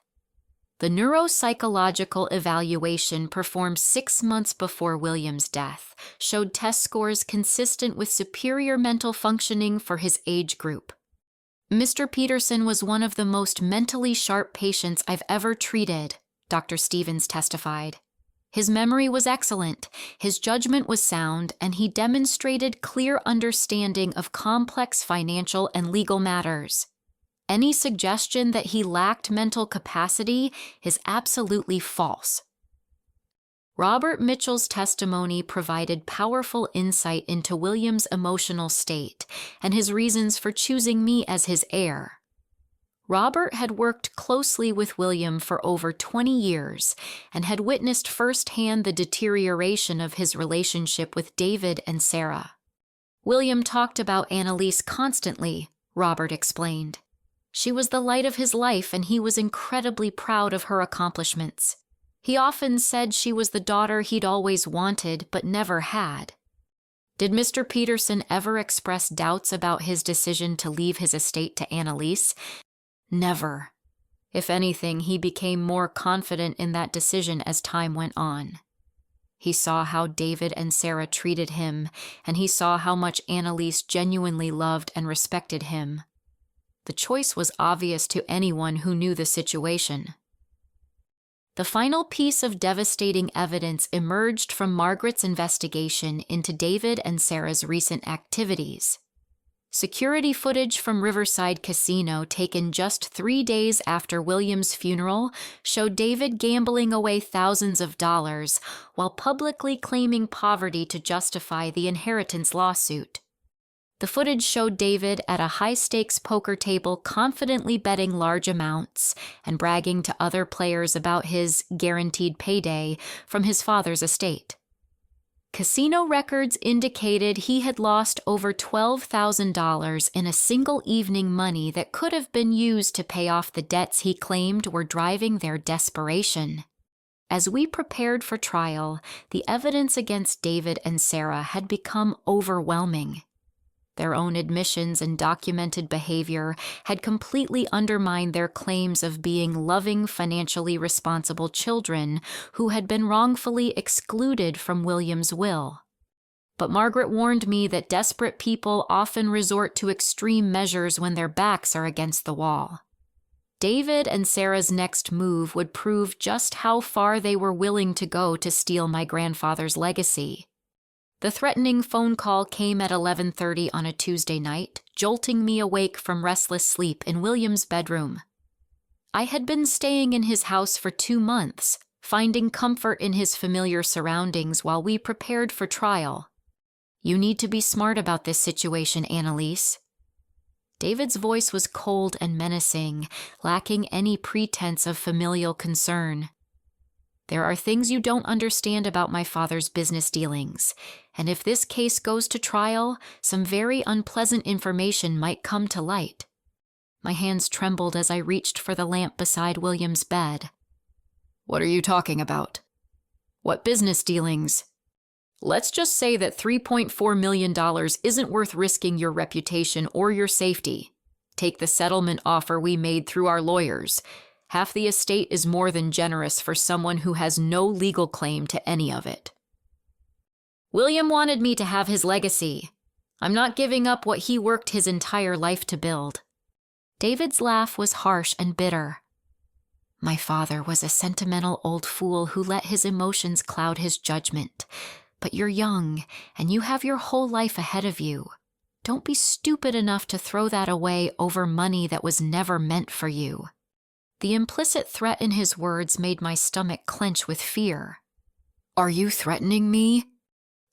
The neuropsychological evaluation performed 6 months before William's death showed test scores consistent with superior mental functioning for his age group. "Mr. Peterson was one of the most mentally sharp patients I've ever treated," Dr. Stevens testified. "His memory was excellent, his judgment was sound, and he demonstrated clear understanding of complex financial and legal matters. Any suggestion that he lacked mental capacity is absolutely false." Robert Mitchell's testimony provided powerful insight into William's emotional state and his reasons for choosing me as his heir. Robert had worked closely with William for over 20 years and had witnessed firsthand the deterioration of his relationship with David and Sarah. "William talked about Annalise constantly," Robert explained. "She was the light of his life, and he was incredibly proud of her accomplishments. He often said she was the daughter he'd always wanted but never had." Did Mr. Peterson ever express doubts about his decision to leave his estate to Annalise? Never. If anything, he became more confident in that decision as time went on. He saw how David and Sarah treated him, and he saw how much Annalise genuinely loved and respected him. The choice was obvious to anyone who knew the situation. The final piece of devastating evidence emerged from Margaret's investigation into David and Sarah's recent activities. Security footage from Riverside Casino taken just 3 days after William's funeral showed David gambling away thousands of dollars while publicly claiming poverty to justify the inheritance lawsuit. The footage showed David at a high-stakes poker table confidently betting large amounts and bragging to other players about his guaranteed payday from his father's estate. Casino records indicated he had lost over $12,000 in a single evening, money that could have been used to pay off the debts he claimed were driving their desperation. As we prepared for trial, the evidence against David and Sarah had become overwhelming. Their own admissions and documented behavior had completely undermined their claims of being loving, financially responsible children who had been wrongfully excluded from William's will. But Margaret warned me that desperate people often resort to extreme measures when their backs are against the wall. David and Sarah's next move would prove just how far they were willing to go to steal my grandfather's legacy. The threatening phone call came at 11:30 on a Tuesday night, jolting me awake from restless sleep in William's bedroom. I had been staying in his house for 2 months, finding comfort in his familiar surroundings while we prepared for trial. "You need to be smart about this situation, Annalise." David's voice was cold and menacing, lacking any pretense of familial concern. "There are things you don't understand about my father's business dealings, and if this case goes to trial, some very unpleasant information might come to light." My hands trembled as I reached for the lamp beside William's bed. "What are you talking about?" "What business dealings?" "Let's just say that $3.4 million isn't worth risking your reputation or your safety. Take the settlement offer we made through our lawyers. Half the estate is more than generous for someone who has no legal claim to any of it." "William wanted me to have his legacy. I'm not giving up what he worked his entire life to build." David's laugh was harsh and bitter. "My father was a sentimental old fool who let his emotions cloud his judgment. But you're young, and you have your whole life ahead of you. Don't be stupid enough to throw that away over money that was never meant for you." The implicit threat in his words made my stomach clench with fear. "Are you threatening me?"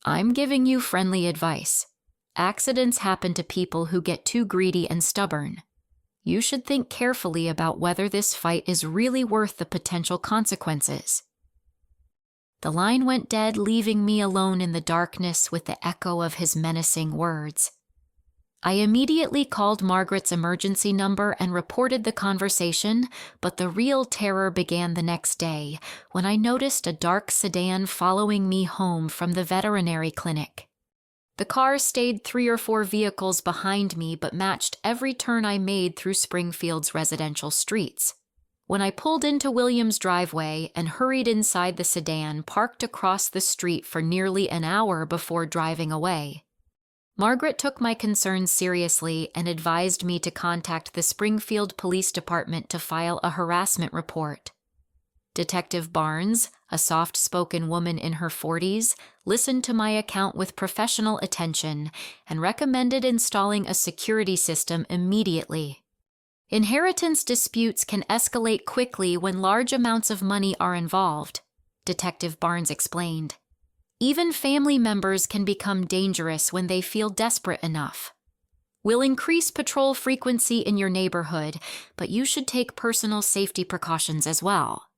"I'm giving you friendly advice. Accidents happen to people who get too greedy and stubborn. You should think carefully about whether this fight is really worth the potential consequences." The line went dead, leaving me alone in the darkness with the echo of his menacing words. I immediately called Margaret's emergency number and reported the conversation, but the real terror began the next day when I noticed a dark sedan following me home from the veterinary clinic. The car stayed 3 or 4 vehicles behind me but matched every turn I made through Springfield's residential streets. When I pulled into William's driveway and hurried inside the sedan parked across the street for nearly an hour before driving away, Margaret took my concerns seriously and advised me to contact the Springfield Police Department to file a harassment report. Detective Barnes, a soft-spoken woman in her 40s, listened to my account with professional attention and recommended installing a security system immediately. "Inheritance disputes can escalate quickly when large amounts of money are involved," Detective Barnes explained. "Even family members can become dangerous when they feel desperate enough. We'll increase patrol frequency in your neighborhood, but you should take personal safety precautions as well."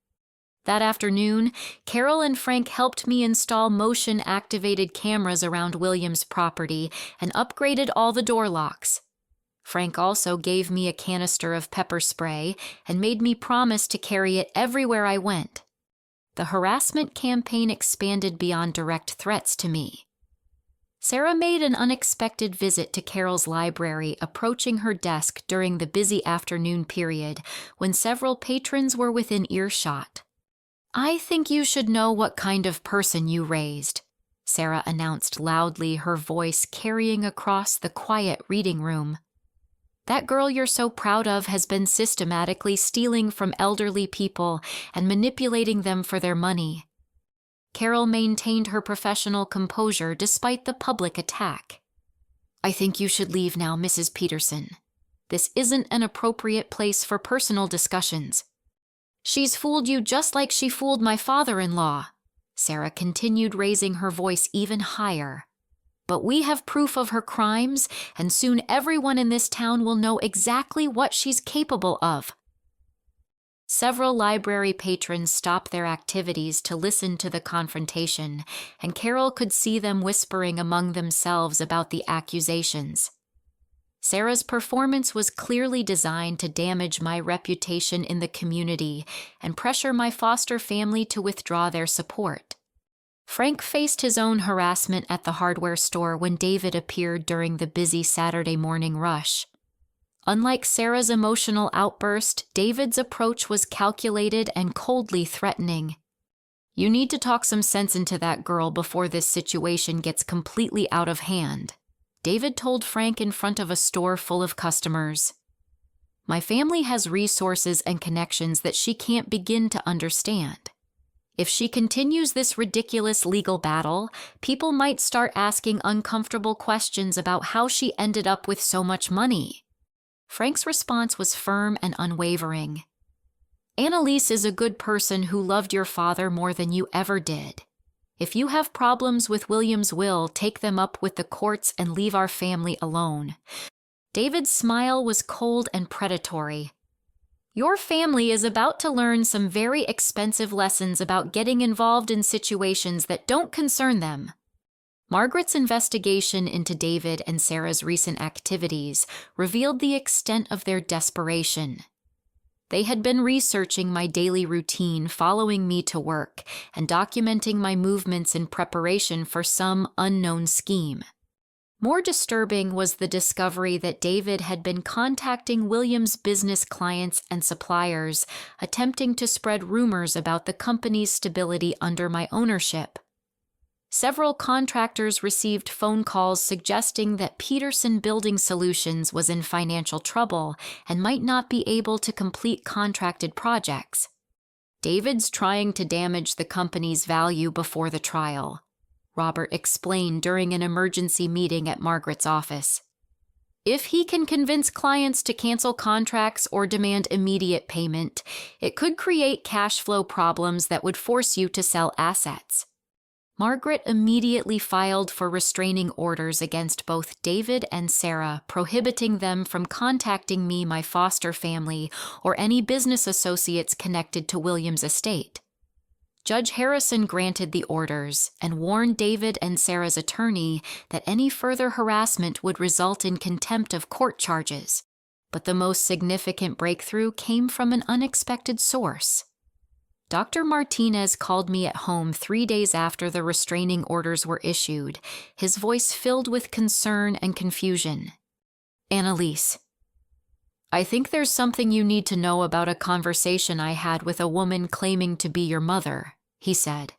That afternoon, Carol and Frank helped me install motion-activated cameras around William's property and upgraded all the door locks. Frank also gave me a canister of pepper spray and made me promise to carry it everywhere I went. The harassment campaign expanded beyond direct threats to me. Sarah made an unexpected visit to Carol's library, approaching her desk during the busy afternoon period when several patrons were within earshot. I think you should know what kind of person you raised, Sarah announced loudly, her voice carrying across the quiet reading room. That girl you're so proud of has been systematically stealing from elderly people and manipulating them for their money. Carol maintained her professional composure despite the public attack. I think you should leave now, Mrs. Peterson. This isn't an appropriate place for personal discussions. She's fooled you just like she fooled my father-in-law. Sarah continued, raising her voice even higher. But we have proof of her crimes, and soon everyone in this town will know exactly what she's capable of. Several library patrons stopped their activities to listen to the confrontation, and Carol could see them whispering among themselves about the accusations. Sarah's performance was clearly designed to damage my reputation in the community and pressure my foster family to withdraw their support. Frank faced his own harassment at the hardware store when David appeared during the busy Saturday morning rush. Unlike Sarah's emotional outburst, David's approach was calculated and coldly threatening. You need to talk some sense into that girl before this situation gets completely out of hand, David told Frank in front of a store full of customers. My family has resources and connections that she can't begin to understand. If she continues this ridiculous legal battle, people might start asking uncomfortable questions about how she ended up with so much money. Frank's response was firm and unwavering. Annalise is a good person who loved your father more than you ever did. If you have problems with William's will, take them up with the courts and leave our family alone. David's smile was cold and predatory. Your family is about to learn some very expensive lessons about getting involved in situations that don't concern them. Margaret's investigation into David and Sarah's recent activities revealed the extent of their desperation. They had been researching my daily routine, following me to work, and documenting my movements in preparation for some unknown scheme. More disturbing was the discovery that David had been contacting William's business clients and suppliers, attempting to spread rumors about the company's stability under my ownership. Several contractors received phone calls suggesting that Peterson Building Solutions was in financial trouble and might not be able to complete contracted projects. David's trying to damage the company's value before the trial, Robert explained during an emergency meeting at Margaret's office. If he can convince clients to cancel contracts or demand immediate payment, it could create cash flow problems that would force you to sell assets. Margaret immediately filed for restraining orders against both David and Sarah, prohibiting them from contacting me, my foster family, or any business associates connected to William's estate. Judge Harrison granted the orders and warned David and Sarah's attorney that any further harassment would result in contempt of court charges. But the most significant breakthrough came from an unexpected source. Dr. Martinez called me at home 3 days after the restraining orders were issued, his voice filled with concern and confusion. Annalise, I think there's something you need to know about a conversation I had with a woman claiming to be your mother, he said.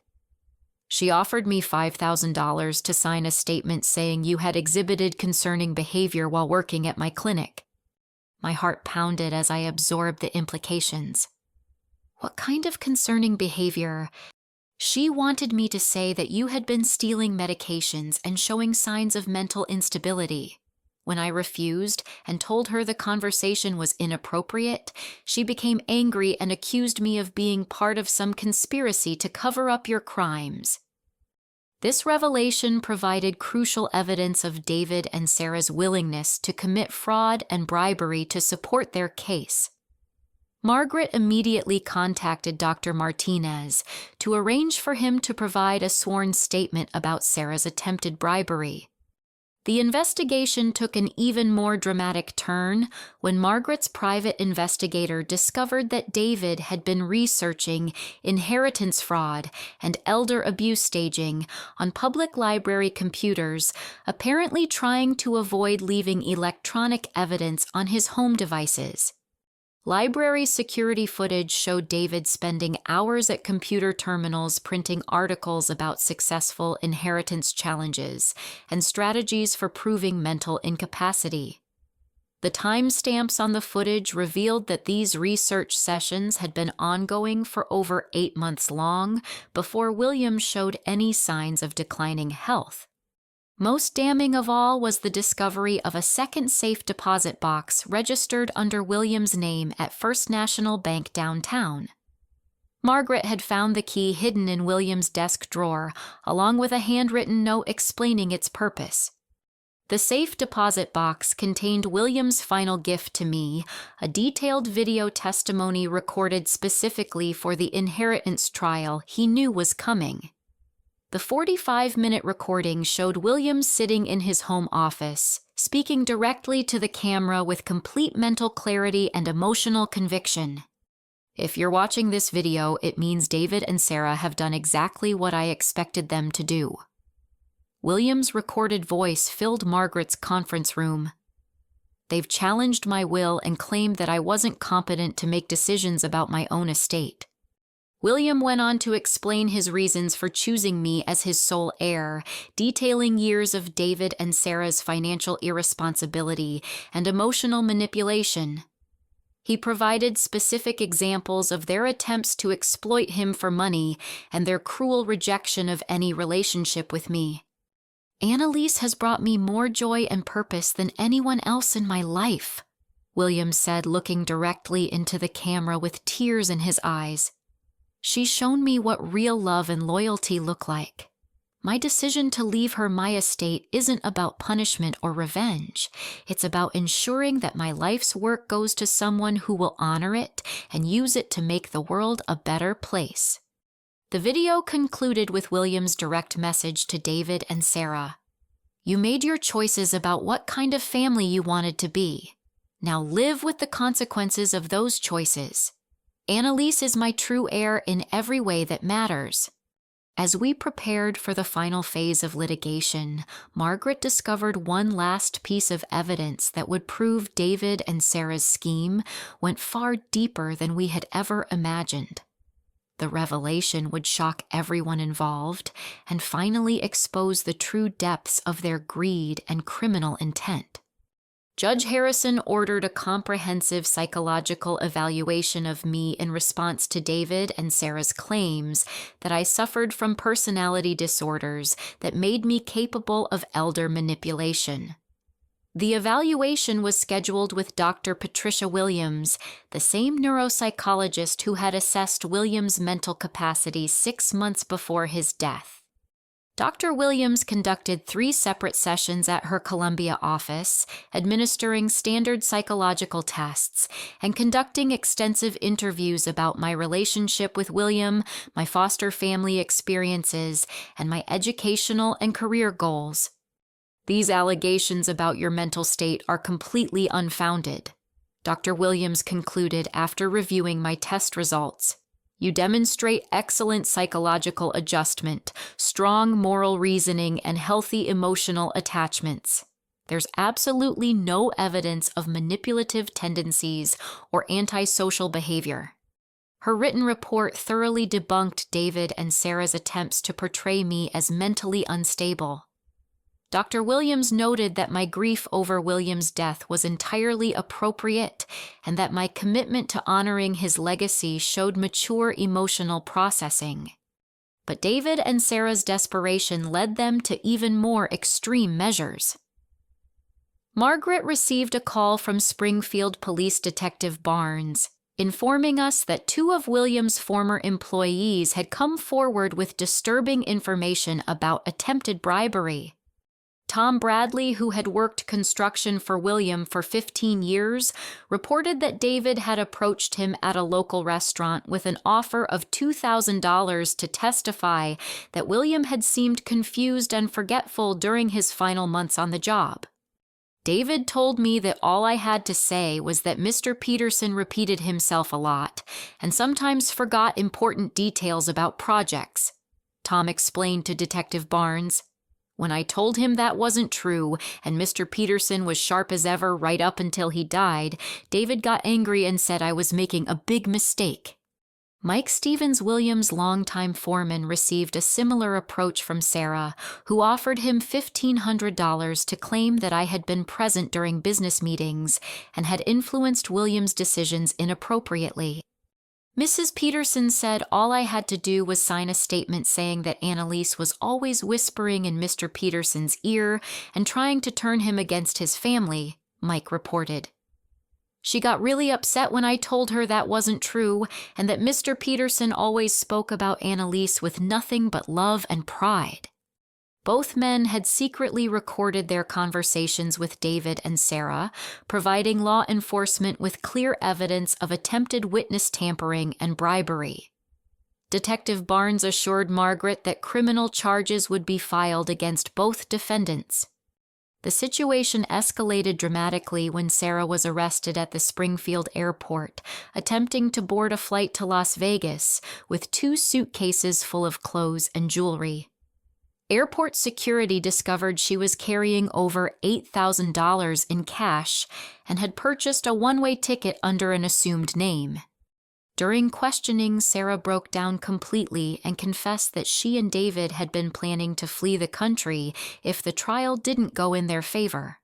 She offered me $5,000 to sign a statement saying you had exhibited concerning behavior while working at my clinic. My heart pounded as I absorbed the implications. What kind of concerning behavior? She wanted me to say that you had been stealing medications and showing signs of mental instability. When I refused and told her the conversation was inappropriate, she became angry and accused me of being part of some conspiracy to cover up your crimes. This revelation provided crucial evidence of David and Sarah's willingness to commit fraud and bribery to support their case. Margaret immediately contacted Dr. Martinez to arrange for him to provide a sworn statement about Sarah's attempted bribery. The investigation took an even more dramatic turn when Margaret's private investigator discovered that David had been researching inheritance fraud and elder abuse staging on public library computers, apparently trying to avoid leaving electronic evidence on his home devices. Library security footage showed David spending hours at computer terminals printing articles about successful inheritance challenges and strategies for proving mental incapacity. The timestamps on the footage revealed that these research sessions had been ongoing for over 8 months long before William showed any signs of declining health. Most damning of all was the discovery of a second safe deposit box registered under William's name at First National Bank downtown. Margaret had found the key hidden in William's desk drawer, along with a handwritten note explaining its purpose. The safe deposit box contained William's final gift to me, a detailed video testimony recorded specifically for the inheritance trial he knew was coming. The 45-minute recording showed William sitting in his home office, speaking directly to the camera with complete mental clarity and emotional conviction. If you're watching this video, it means David and Sarah have done exactly what I expected them to do. William's recorded voice filled Margaret's conference room. They've challenged my will and claimed that I wasn't competent to make decisions about my own estate. William went on to explain his reasons for choosing me as his sole heir, detailing years of David and Sarah's financial irresponsibility and emotional manipulation. He provided specific examples of their attempts to exploit him for money and their cruel rejection of any relationship with me. "Annalise has brought me more joy and purpose than anyone else in my life," William said, looking directly into the camera with tears in his eyes. "She's shown me what real love and loyalty look like. My decision to leave her my estate isn't about punishment or revenge. It's about ensuring that my life's work goes to someone who will honor it and use it to make the world a better place." The video concluded with William's direct message to David and Sarah. "You made your choices about what kind of family you wanted to be. Now live with the consequences of those choices. Annalise is my true heir in every way that matters." As we prepared for the final phase of litigation, Margaret discovered one last piece of evidence that would prove David and Sarah's scheme went far deeper than we had ever imagined. The revelation would shock everyone involved and finally expose the true depths of their greed and criminal intent. Judge Harrison ordered a comprehensive psychological evaluation of me in response to David and Sarah's claims that I suffered from personality disorders that made me capable of elder manipulation. The evaluation was scheduled with Dr. Patricia Williams, the same neuropsychologist who had assessed William's mental capacity 6 months before his death. Dr. Williams conducted 3 separate sessions at her Columbia office, administering standard psychological tests and conducting extensive interviews about my relationship with William, my foster family experiences, and my educational and career goals. "These allegations about your mental state are completely unfounded," Dr. Williams concluded after reviewing my test results. "You demonstrate excellent psychological adjustment, strong moral reasoning, and healthy emotional attachments. There's absolutely no evidence of manipulative tendencies or antisocial behavior." Her written report thoroughly debunked David and Sarah's attempts to portray me as mentally unstable. Dr. Williams noted that my grief over William's death was entirely appropriate and that my commitment to honoring his legacy showed mature emotional processing. But David and Sarah's desperation led them to even more extreme measures. Margaret received a call from Springfield Police Detective Barnes, informing us that 2 of William's former employees had come forward with disturbing information about attempted bribery. Tom Bradley, who had worked construction for William for 15 years, reported that David had approached him at a local restaurant with an offer of $2,000 to testify that William had seemed confused and forgetful during his final months on the job. David told me that all I had to say was that Mr. Peterson repeated himself a lot and sometimes forgot important details about projects, Tom explained to Detective Barnes. When I told him that wasn't true, and Mr. Peterson was sharp as ever right up until he died, David got angry and said I was making a big mistake. Mike Stevens Williams' longtime foreman received a similar approach from Sarah, who offered him $1,500 to claim that I had been present during business meetings and had influenced Williams' decisions inappropriately. Mrs. Peterson said all I had to do was sign a statement saying that Annalise was always whispering in Mr. Peterson's ear and trying to turn him against his family, Mike reported. She got really upset when I told her that wasn't true and that Mr. Peterson always spoke about Annalise with nothing but love and pride. Both men had secretly recorded their conversations with David and Sarah, providing law enforcement with clear evidence of attempted witness tampering and bribery. Detective Barnes assured Margaret that criminal charges would be filed against both defendants. The situation escalated dramatically when Sarah was arrested at the Springfield airport, attempting to board a flight to Las Vegas with 2 suitcases full of clothes and jewelry. Airport security discovered she was carrying over $8,000 in cash and had purchased a one-way ticket under an assumed name. During questioning, Sarah broke down completely and confessed that she and David had been planning to flee the country if the trial didn't go in their favor.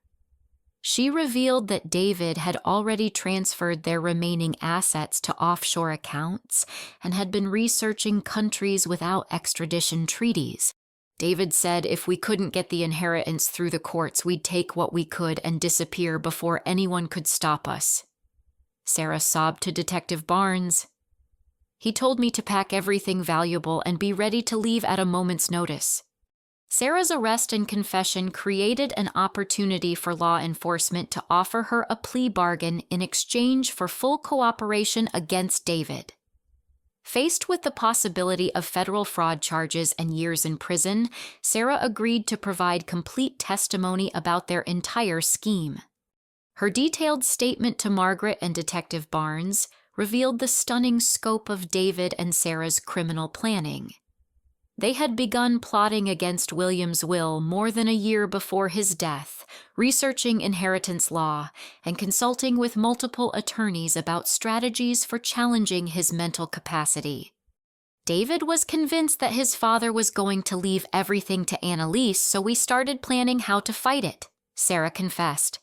She revealed that David had already transferred their remaining assets to offshore accounts and had been researching countries without extradition treaties. David said if we couldn't get the inheritance through the courts, we'd take what we could and disappear before anyone could stop us. Sarah sobbed to Detective Barnes. He told me to pack everything valuable and be ready to leave at a moment's notice. Sarah's arrest and confession created an opportunity for law enforcement to offer her a plea bargain in exchange for full cooperation against David. Faced with the possibility of federal fraud charges and years in prison, Sarah agreed to provide complete testimony about their entire scheme. Her detailed statement to Margaret and Detective Barnes revealed the stunning scope of David and Sarah's criminal planning. They had begun plotting against William's will more than a year before his death, researching inheritance law and consulting with multiple attorneys about strategies for challenging his mental capacity. David was convinced that his father was going to leave everything to Annalise, so we started planning how to fight it, Sarah confessed.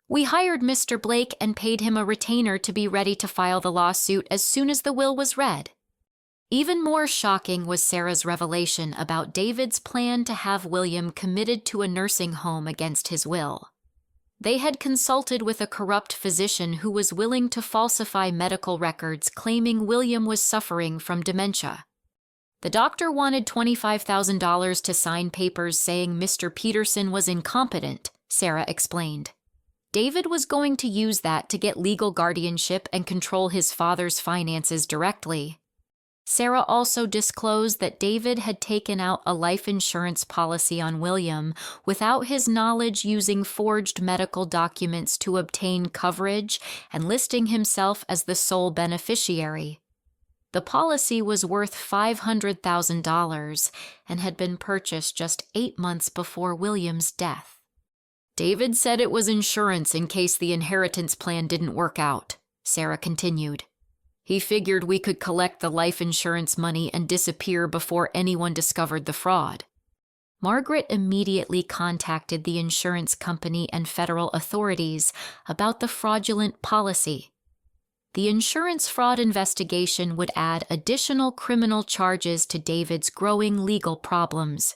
We hired Mr. Blake and paid him a retainer to be ready to file the lawsuit as soon as the will was read. Even more shocking was Sarah's revelation about David's plan to have William committed to a nursing home against his will. They had consulted with a corrupt physician who was willing to falsify medical records claiming William was suffering from dementia. The doctor wanted $25,000 to sign papers saying Mr. Peterson was incompetent, Sarah explained. David was going to use that to get legal guardianship and control his father's finances directly. Sarah also disclosed that David had taken out a life insurance policy on William without his knowledge, using forged medical documents to obtain coverage and listing himself as the sole beneficiary. The policy was worth $500,000 and had been purchased just 8 months before William's death. David said it was insurance in case the inheritance plan didn't work out, Sarah continued. He figured we could collect the life insurance money and disappear before anyone discovered the fraud. Margaret immediately contacted the insurance company and federal authorities about the fraudulent policy. The insurance fraud investigation would add additional criminal charges to David's growing legal problems.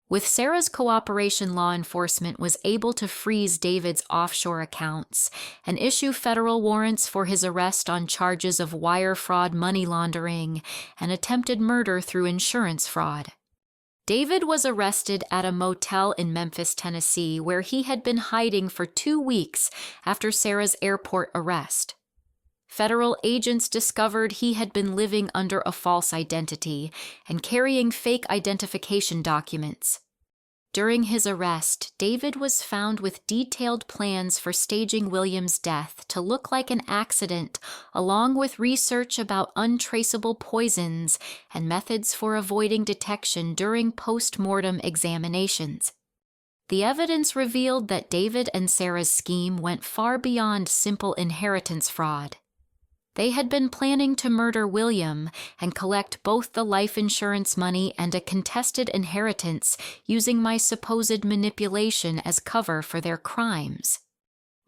With Sarah's cooperation, law enforcement was able to freeze David's offshore accounts and issue federal warrants for his arrest on charges of wire fraud, money laundering, and attempted murder through insurance fraud. David was arrested at a motel in Memphis, Tennessee, where he had been hiding for 2 weeks after Sarah's airport arrest. Federal agents discovered he had been living under a false identity and carrying fake identification documents. During his arrest, David was found with detailed plans for staging William's death to look like an accident, along with research about untraceable poisons and methods for avoiding detection during post-mortem examinations. The evidence revealed that David and Sarah's scheme went far beyond simple inheritance fraud. They had been planning to murder William and collect both the life insurance money and a contested inheritance using my supposed manipulation as cover for their crimes.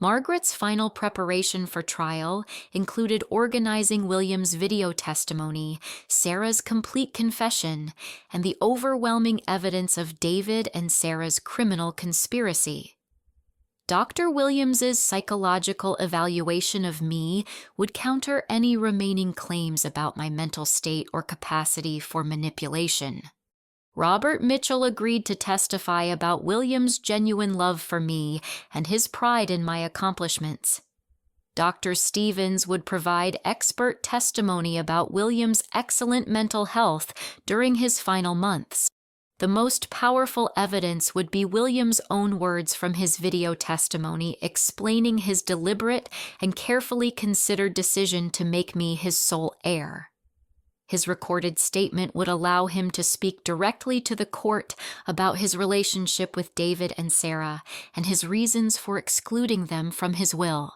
Margaret's final preparation for trial included organizing William's video testimony, Sarah's complete confession, and the overwhelming evidence of David and Sarah's criminal conspiracy. Dr. Williams's psychological evaluation of me would counter any remaining claims about my mental state or capacity for manipulation. Robert Mitchell agreed to testify about William's genuine love for me and his pride in my accomplishments. Dr. Stevens would provide expert testimony about William's excellent mental health during his final months. The most powerful evidence would be William's own words from his video testimony explaining his deliberate and carefully considered decision to make me his sole heir. His recorded statement would allow him to speak directly to the court about his relationship with David and Sarah and his reasons for excluding them from his will.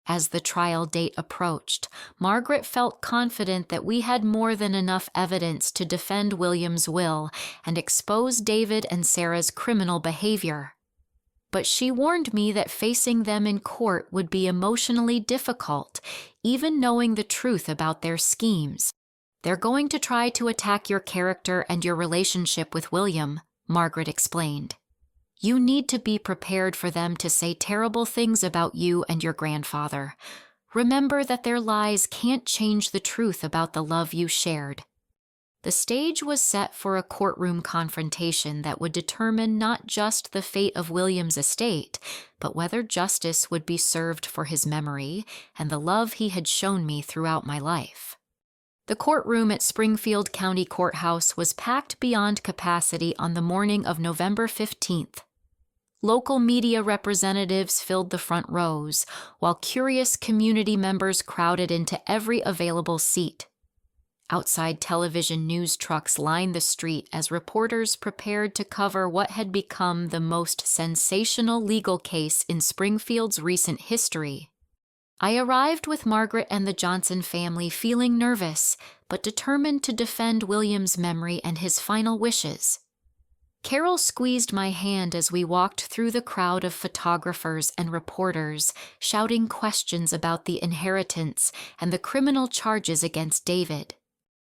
As the trial date approached, Margaret felt confident that we had more than enough evidence to defend William's will and expose David and Sarah's criminal behavior. But she warned me that facing them in court would be emotionally difficult, even knowing the truth about their schemes. "They're going to try to attack your character and your relationship with William," Margaret explained. "You need to be prepared for them to say terrible things about you and your grandfather. Remember that their lies can't change the truth about the love you shared." The stage was set for a courtroom confrontation that would determine not just the fate of William's estate, but whether justice would be served for his memory and the love he had shown me throughout my life. The courtroom at Springfield County Courthouse was packed beyond capacity on the morning of November 15th. Local media representatives filled the front rows, while curious community members crowded into every available seat. Outside television news trucks lined the street as reporters prepared to cover what had become the most sensational legal case in Springfield's recent history. I arrived with Margaret and the Johnson family feeling nervous, but determined to defend William's memory and his final wishes. Carol squeezed my hand as we walked through the crowd of photographers and reporters, shouting questions about the inheritance and the criminal charges against David.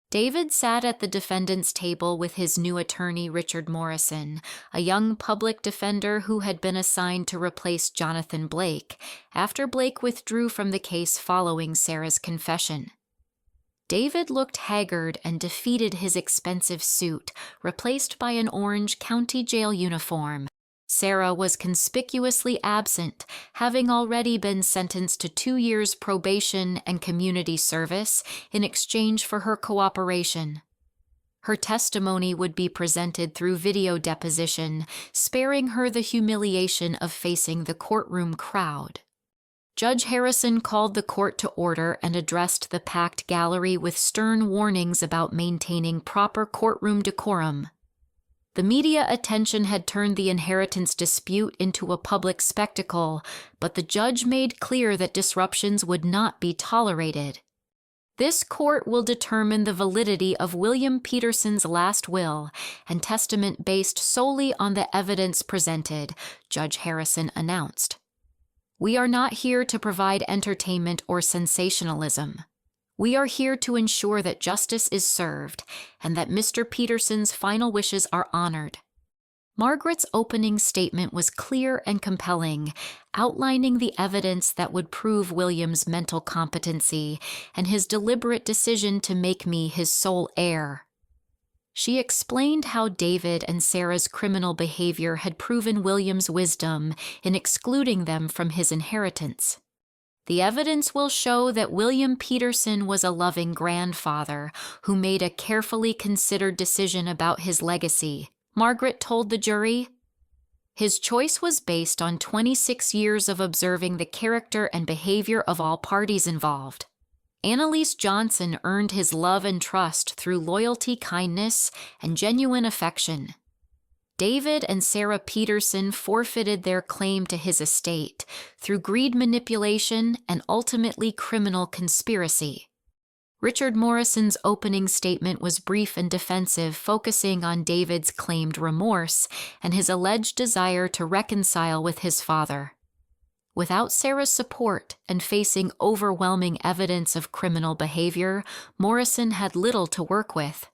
David sat at the defendant's table with his new attorney, Richard Morrison, a young public defender who had been assigned to replace Jonathan Blake after Blake withdrew from the case following Sarah's confession. David looked haggard and defeated his expensive suit, replaced by an orange county jail uniform. Sarah was conspicuously absent, having already been sentenced to 2 years probation and community service in exchange for her cooperation. Her testimony would be presented through video deposition, sparing her the humiliation of facing the courtroom crowd. Judge Harrison called the court to order and addressed the packed gallery with stern warnings about maintaining proper courtroom decorum. The media attention had turned the inheritance dispute into a public spectacle, but the judge made clear that disruptions would not be tolerated. "This court will determine the validity of William Peterson's last will and testament based solely on the evidence presented," Judge Harrison announced. "We are not here to provide entertainment or sensationalism. We are here to ensure that justice is served and that Mr. Peterson's final wishes are honored." Margaret's opening statement was clear and compelling, outlining the evidence that would prove William's mental competency and his deliberate decision to make me his sole heir. She explained how David and Sarah's criminal behavior had proven William's wisdom in excluding them from his inheritance. "The evidence will show that William Peterson was a loving grandfather who made a carefully considered decision about his legacy," Margaret told the jury. His choice was based on 26 years of observing the character and behavior of all parties involved. Annalise Johnson earned his love and trust through loyalty, kindness, and genuine affection. David and Sarah Peterson forfeited their claim to his estate through greed, manipulation, and ultimately criminal conspiracy. Richard Morrison's opening statement was brief and defensive, focusing on David's claimed remorse and his alleged desire to reconcile with his father. Without Sarah's support and facing overwhelming evidence of criminal behavior, Morrison had little to work with.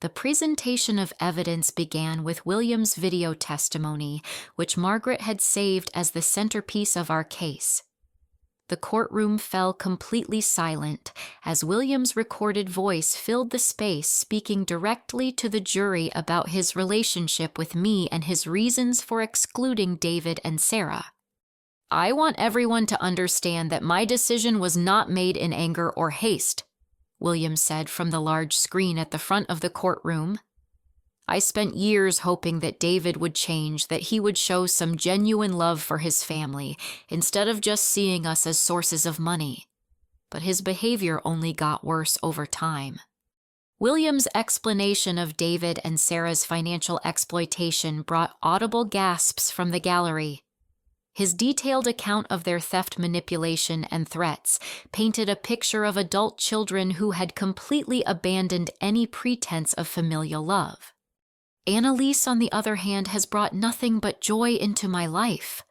The presentation of evidence began with William's video testimony, which Margaret had saved as the centerpiece of our case. The courtroom fell completely silent as William's recorded voice filled the space, speaking directly to the jury about his relationship with me and his reasons for excluding David and Sarah. "I want everyone to understand that my decision was not made in anger or haste," William said from the large screen at the front of the courtroom. "I spent years hoping that David would change, that he would show some genuine love for his family, instead of just seeing us as sources of money. But his behavior only got worse over time." William's explanation of David and Sarah's financial exploitation brought audible gasps from the gallery. His detailed account of their theft, manipulation, and threats painted a picture of adult children who had completely abandoned any pretense of familial love. "Annalise, on the other hand, has brought nothing but joy into my life."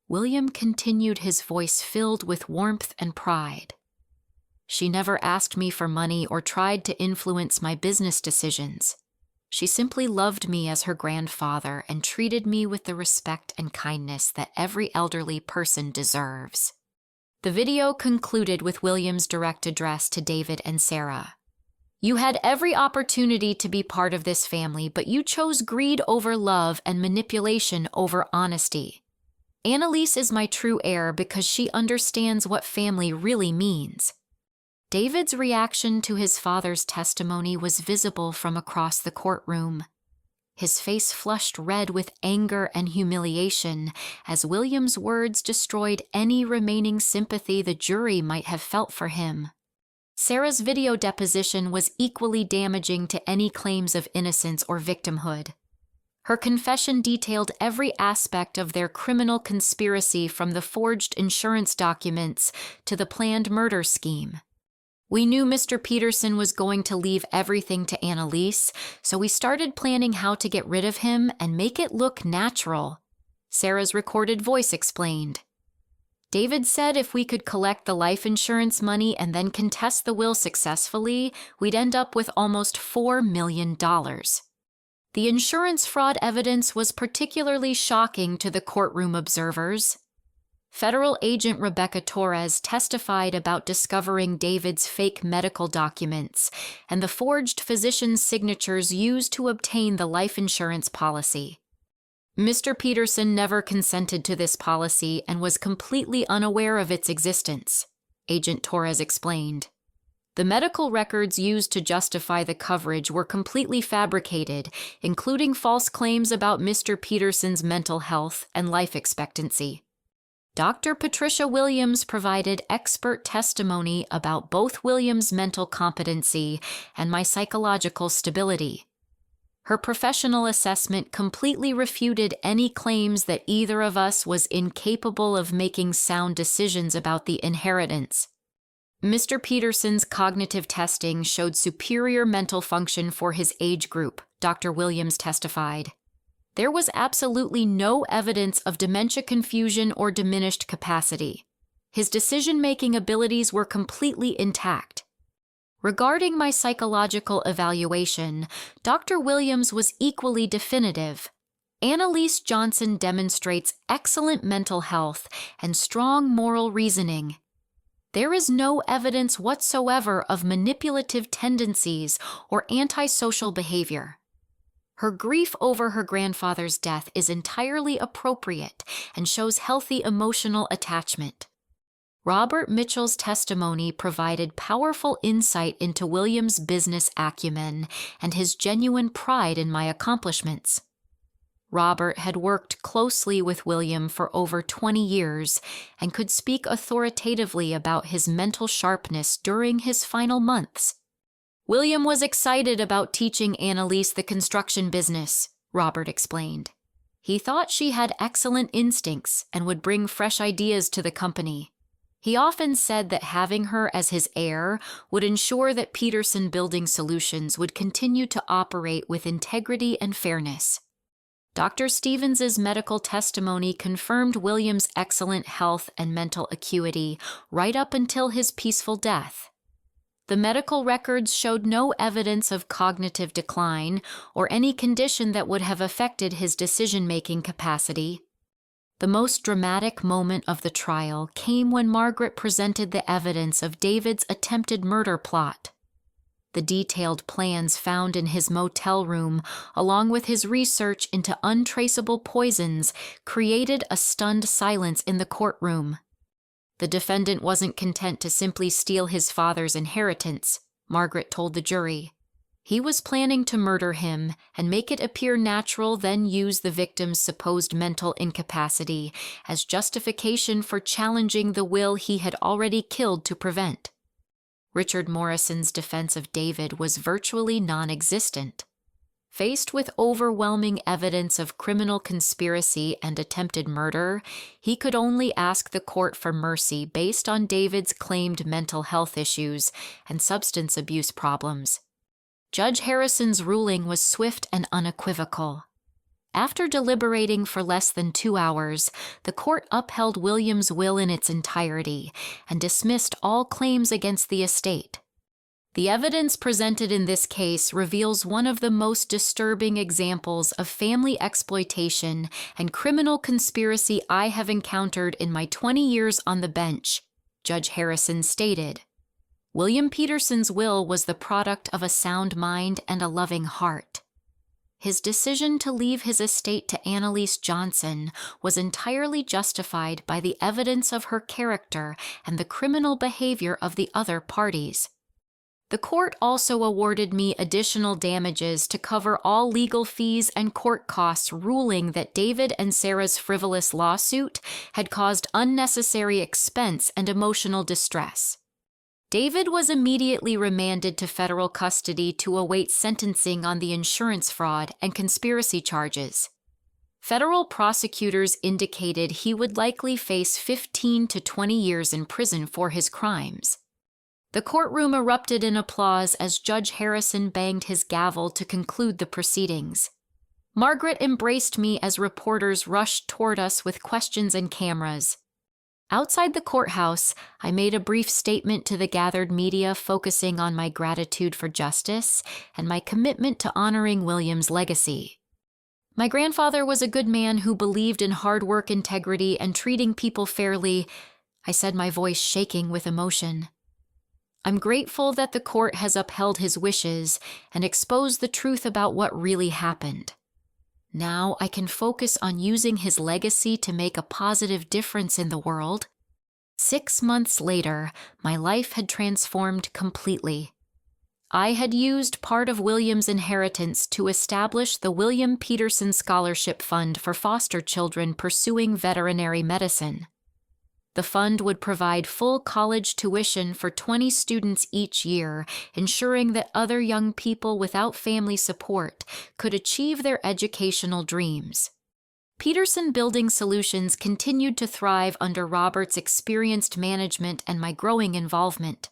William continued, his voice filled with warmth and pride. "She never asked me for money or tried to influence my business decisions. She simply loved me as her grandfather and treated me with the respect and kindness that every elderly person deserves." The video concluded with William's direct address to David and Sarah. "You had every opportunity to be part of this family, but you chose greed over love and manipulation over honesty. Annalise is my true heir because she understands what family really means." David's reaction to his father's testimony was visible from across the courtroom. His face flushed red with anger and humiliation as William's words destroyed any remaining sympathy the jury might have felt for him. Sarah's video deposition was equally damaging to any claims of innocence or victimhood. Her confession detailed every aspect of their criminal conspiracy, from the forged insurance documents to the planned murder scheme. "We knew Mr. Peterson was going to leave everything to Annalise, so we started planning how to get rid of him and make it look natural," Sarah's recorded voice explained. "David said if we could collect the life insurance money and then contest the will successfully, we'd end up with almost $4 million. The insurance fraud evidence was particularly shocking to the courtroom observers. Federal agent Rebecca Torres testified about discovering David's fake medical documents and the forged physician's signatures used to obtain the life insurance policy. Mr. Peterson never consented to this policy and was completely unaware of its existence," Agent Torres explained. "The medical records used to justify the coverage were completely fabricated, including false claims about Mr. Peterson's mental health and life expectancy." Dr. Patricia Williams provided expert testimony about both Williams' mental competency and my psychological stability. Her professional assessment completely refuted any claims that either of us was incapable of making sound decisions about the inheritance. Mr. Peterson's cognitive testing showed superior mental function for his age group, Dr. Williams testified. There was absolutely no evidence of dementia, confusion, or diminished capacity. His decision-making abilities were completely intact. Regarding my psychological evaluation, Dr. Williams was equally definitive. Annalise Johnson demonstrates excellent mental health and strong moral reasoning. There is no evidence whatsoever of manipulative tendencies or antisocial behavior. Her grief over her grandfather's death is entirely appropriate and shows healthy emotional attachment. Robert Mitchell's testimony provided powerful insight into William's business acumen and his genuine pride in my accomplishments. Robert had worked closely with William for over 20 years and could speak authoritatively about his mental sharpness during his final months. William was excited about teaching Annalise the construction business, Robert explained. He thought she had excellent instincts and would bring fresh ideas to the company. He often said that having her as his heir would ensure that Peterson Building Solutions would continue to operate with integrity and fairness. Dr. Stevens's medical testimony confirmed William's excellent health and mental acuity right up until his peaceful death. The medical records showed no evidence of cognitive decline or any condition that would have affected his decision-making capacity. The most dramatic moment of the trial came when Margaret presented the evidence of David's attempted murder plot. The detailed plans found in his motel room, along with his research into untraceable poisons, created a stunned silence in the courtroom. The defendant wasn't content to simply steal his father's inheritance, Margaret told the jury. He was planning to murder him and make it appear natural, then use the victim's supposed mental incapacity as justification for challenging the will he had already killed to prevent. Richard Morrison's defense of David was virtually non-existent. Faced with overwhelming evidence of criminal conspiracy and attempted murder, he could only ask the court for mercy based on David's claimed mental health issues and substance abuse problems. Judge Harrison's ruling was swift and unequivocal. After deliberating for less than 2 hours, the court upheld William's will in its entirety and dismissed all claims against the estate. The evidence presented in this case reveals one of the most disturbing examples of family exploitation and criminal conspiracy I have encountered in my 20 years on the bench, Judge Harrison stated. William Peterson's will was the product of a sound mind and a loving heart. His decision to leave his estate to Annalise Johnson was entirely justified by the evidence of her character and the criminal behavior of the other parties. The court also awarded me additional damages to cover all legal fees and court costs, ruling that David and Sarah's frivolous lawsuit had caused unnecessary expense and emotional distress. David was immediately remanded to federal custody to await sentencing on the insurance fraud and conspiracy charges. Federal prosecutors indicated he would likely face 15 to 20 years in prison for his crimes. The courtroom erupted in applause as Judge Harrison banged his gavel to conclude the proceedings. Margaret embraced me as reporters rushed toward us with questions and cameras. Outside the courthouse, I made a brief statement to the gathered media focusing on my gratitude for justice and my commitment to honoring William's legacy. My grandfather was a good man who believed in hard work, integrity, and treating people fairly, I said, my voice shaking with emotion. I'm grateful that the court has upheld his wishes and exposed the truth about what really happened. Now I can focus on using his legacy to make a positive difference in the world. 6 months later, my life had transformed completely. I had used part of William's inheritance to establish the William Peterson Scholarship Fund for foster children pursuing veterinary medicine. The fund would provide full college tuition for 20 students each year, ensuring that other young people without family support could achieve their educational dreams. Peterson Building Solutions continued to thrive under Robert's experienced management and my growing involvement.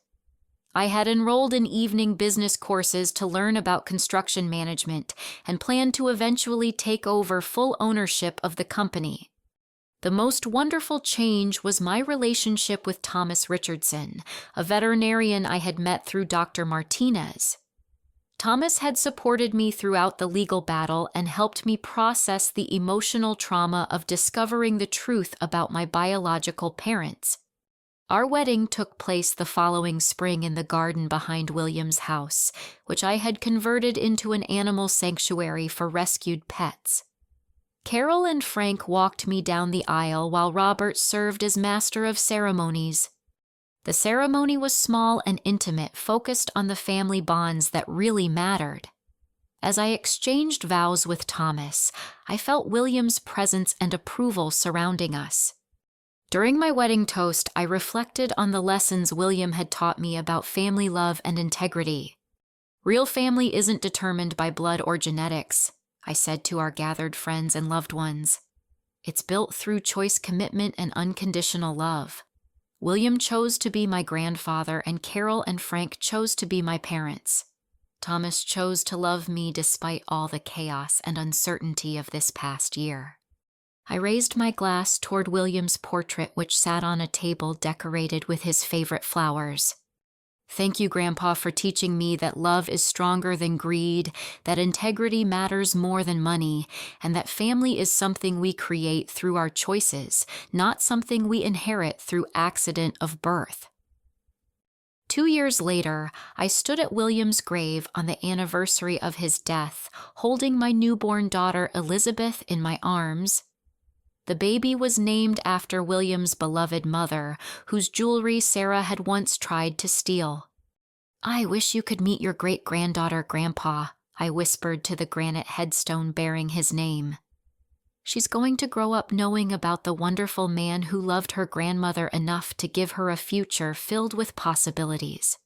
I had enrolled in evening business courses to learn about construction management and planned to eventually take over full ownership of the company. The most wonderful change was my relationship with Thomas Richardson, a veterinarian I had met through Dr. Martinez. Thomas had supported me throughout the legal battle and helped me process the emotional trauma of discovering the truth about my biological parents. Our wedding took place the following spring in the garden behind William's house, which I had converted into an animal sanctuary for rescued pets. Carol and Frank walked me down the aisle while Robert served as master of ceremonies. The ceremony was small and intimate, focused on the family bonds that really mattered. As I exchanged vows with Thomas, I felt William's presence and approval surrounding us. During my wedding toast, I reflected on the lessons William had taught me about family love and integrity. Real family isn't determined by blood or genetics, I said to our gathered friends and loved ones. It's built through choice, commitment, and unconditional love. William chose to be my grandfather, and Carol and Frank chose to be my parents. Thomas chose to love me despite all the chaos and uncertainty of this past year. I raised my glass toward William's portrait, which sat on a table decorated with his favorite flowers. Thank you, Grandpa, for teaching me that love is stronger than greed, that integrity matters more than money, and that family is something we create through our choices, not something we inherit through accident of birth. 2 years later, I stood at William's grave on the anniversary of his death, holding my newborn daughter Elizabeth in my arms. The baby was named after William's beloved mother, whose jewelry Sarah had once tried to steal. "I wish you could meet your great-granddaughter, Grandpa," I whispered to the granite headstone bearing his name. "She's going to grow up knowing about the wonderful man who loved her grandmother enough to give her a future filled with possibilities."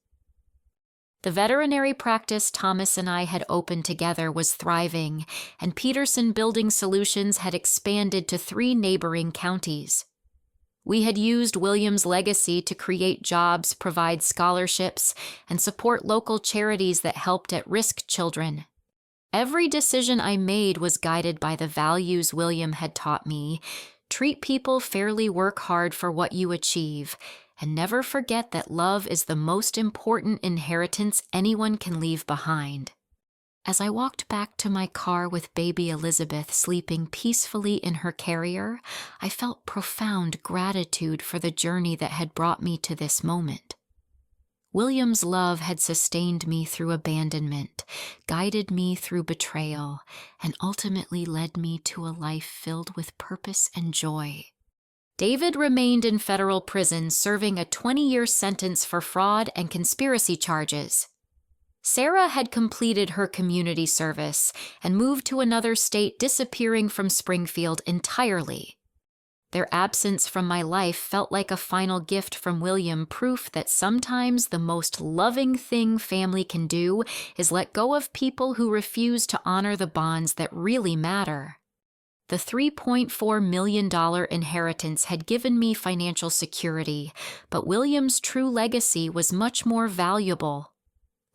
The veterinary practice Thomas and I had opened together was thriving, and Peterson Building Solutions had expanded to 3 neighboring counties. We had used William's legacy to create jobs, provide scholarships, and support local charities that helped at-risk children. Every decision I made was guided by the values William had taught me: treat people fairly, work hard for what you achieve, and never forget that love is the most important inheritance anyone can leave behind. As I walked back to my car with baby Elizabeth sleeping peacefully in her carrier, I felt profound gratitude for the journey that had brought me to this moment. William's love had sustained me through abandonment, guided me through betrayal, and ultimately led me to a life filled with purpose and joy. David remained in federal prison, serving a 20-year sentence for fraud and conspiracy charges. Sarah had completed her community service and moved to another state, disappearing from Springfield entirely. Their absence from my life felt like a final gift from William, proof that sometimes the most loving thing family can do is let go of people who refuse to honor the bonds that really matter. The $3.4 million inheritance had given me financial security, but William's true legacy was much more valuable.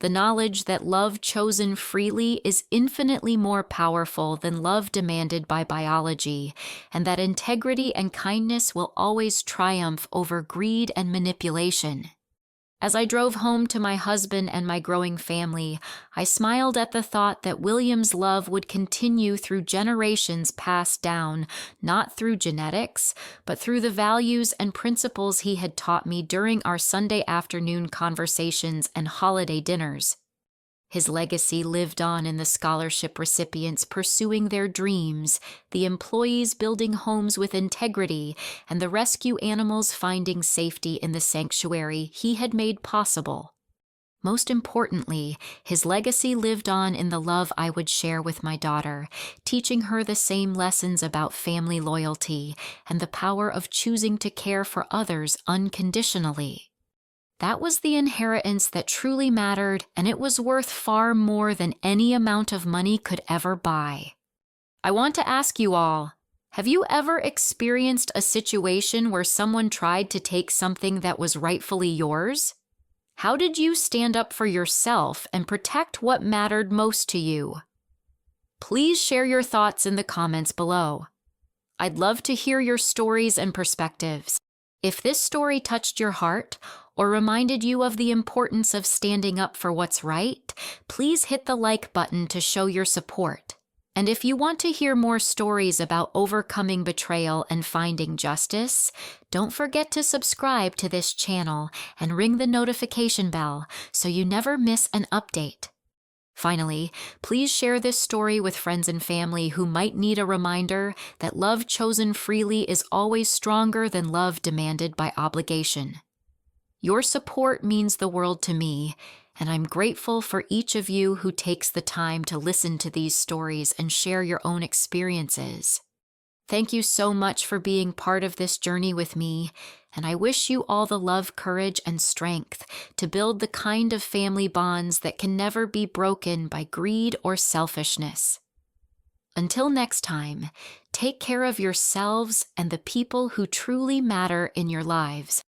The knowledge that love chosen freely is infinitely more powerful than love demanded by biology, and that integrity and kindness will always triumph over greed and manipulation. As I drove home to my husband and my growing family, I smiled at the thought that William's love would continue through generations passed down, not through genetics, but through the values and principles he had taught me during our Sunday afternoon conversations and holiday dinners. His legacy lived on in the scholarship recipients pursuing their dreams, the employees building homes with integrity, and the rescue animals finding safety in the sanctuary he had made possible. Most importantly, his legacy lived on in the love I would share with my daughter, teaching her the same lessons about family loyalty and the power of choosing to care for others unconditionally. That was the inheritance that truly mattered, and it was worth far more than any amount of money could ever buy. I want to ask you all, have you ever experienced a situation where someone tried to take something that was rightfully yours? How did you stand up for yourself and protect what mattered most to you? Please share your thoughts in the comments below. I'd love to hear your stories and perspectives. If this story touched your heart or reminded you of the importance of standing up for what's right, please hit the like button to show your support. And if you want to hear more stories about overcoming betrayal and finding justice, don't forget to subscribe to this channel and ring the notification bell so you never miss an update. Finally, please share this story with friends and family who might need a reminder that love chosen freely is always stronger than love demanded by obligation. Your support means the world to me, And I'm grateful for each of you who takes the time to listen to these stories and share your own experiences. Thank you so much for being part of this journey with me, and I wish you all the love, courage, and strength to build the kind of family bonds that can never be broken by greed or selfishness. Until next time, take care of yourselves and the people who truly matter in your lives.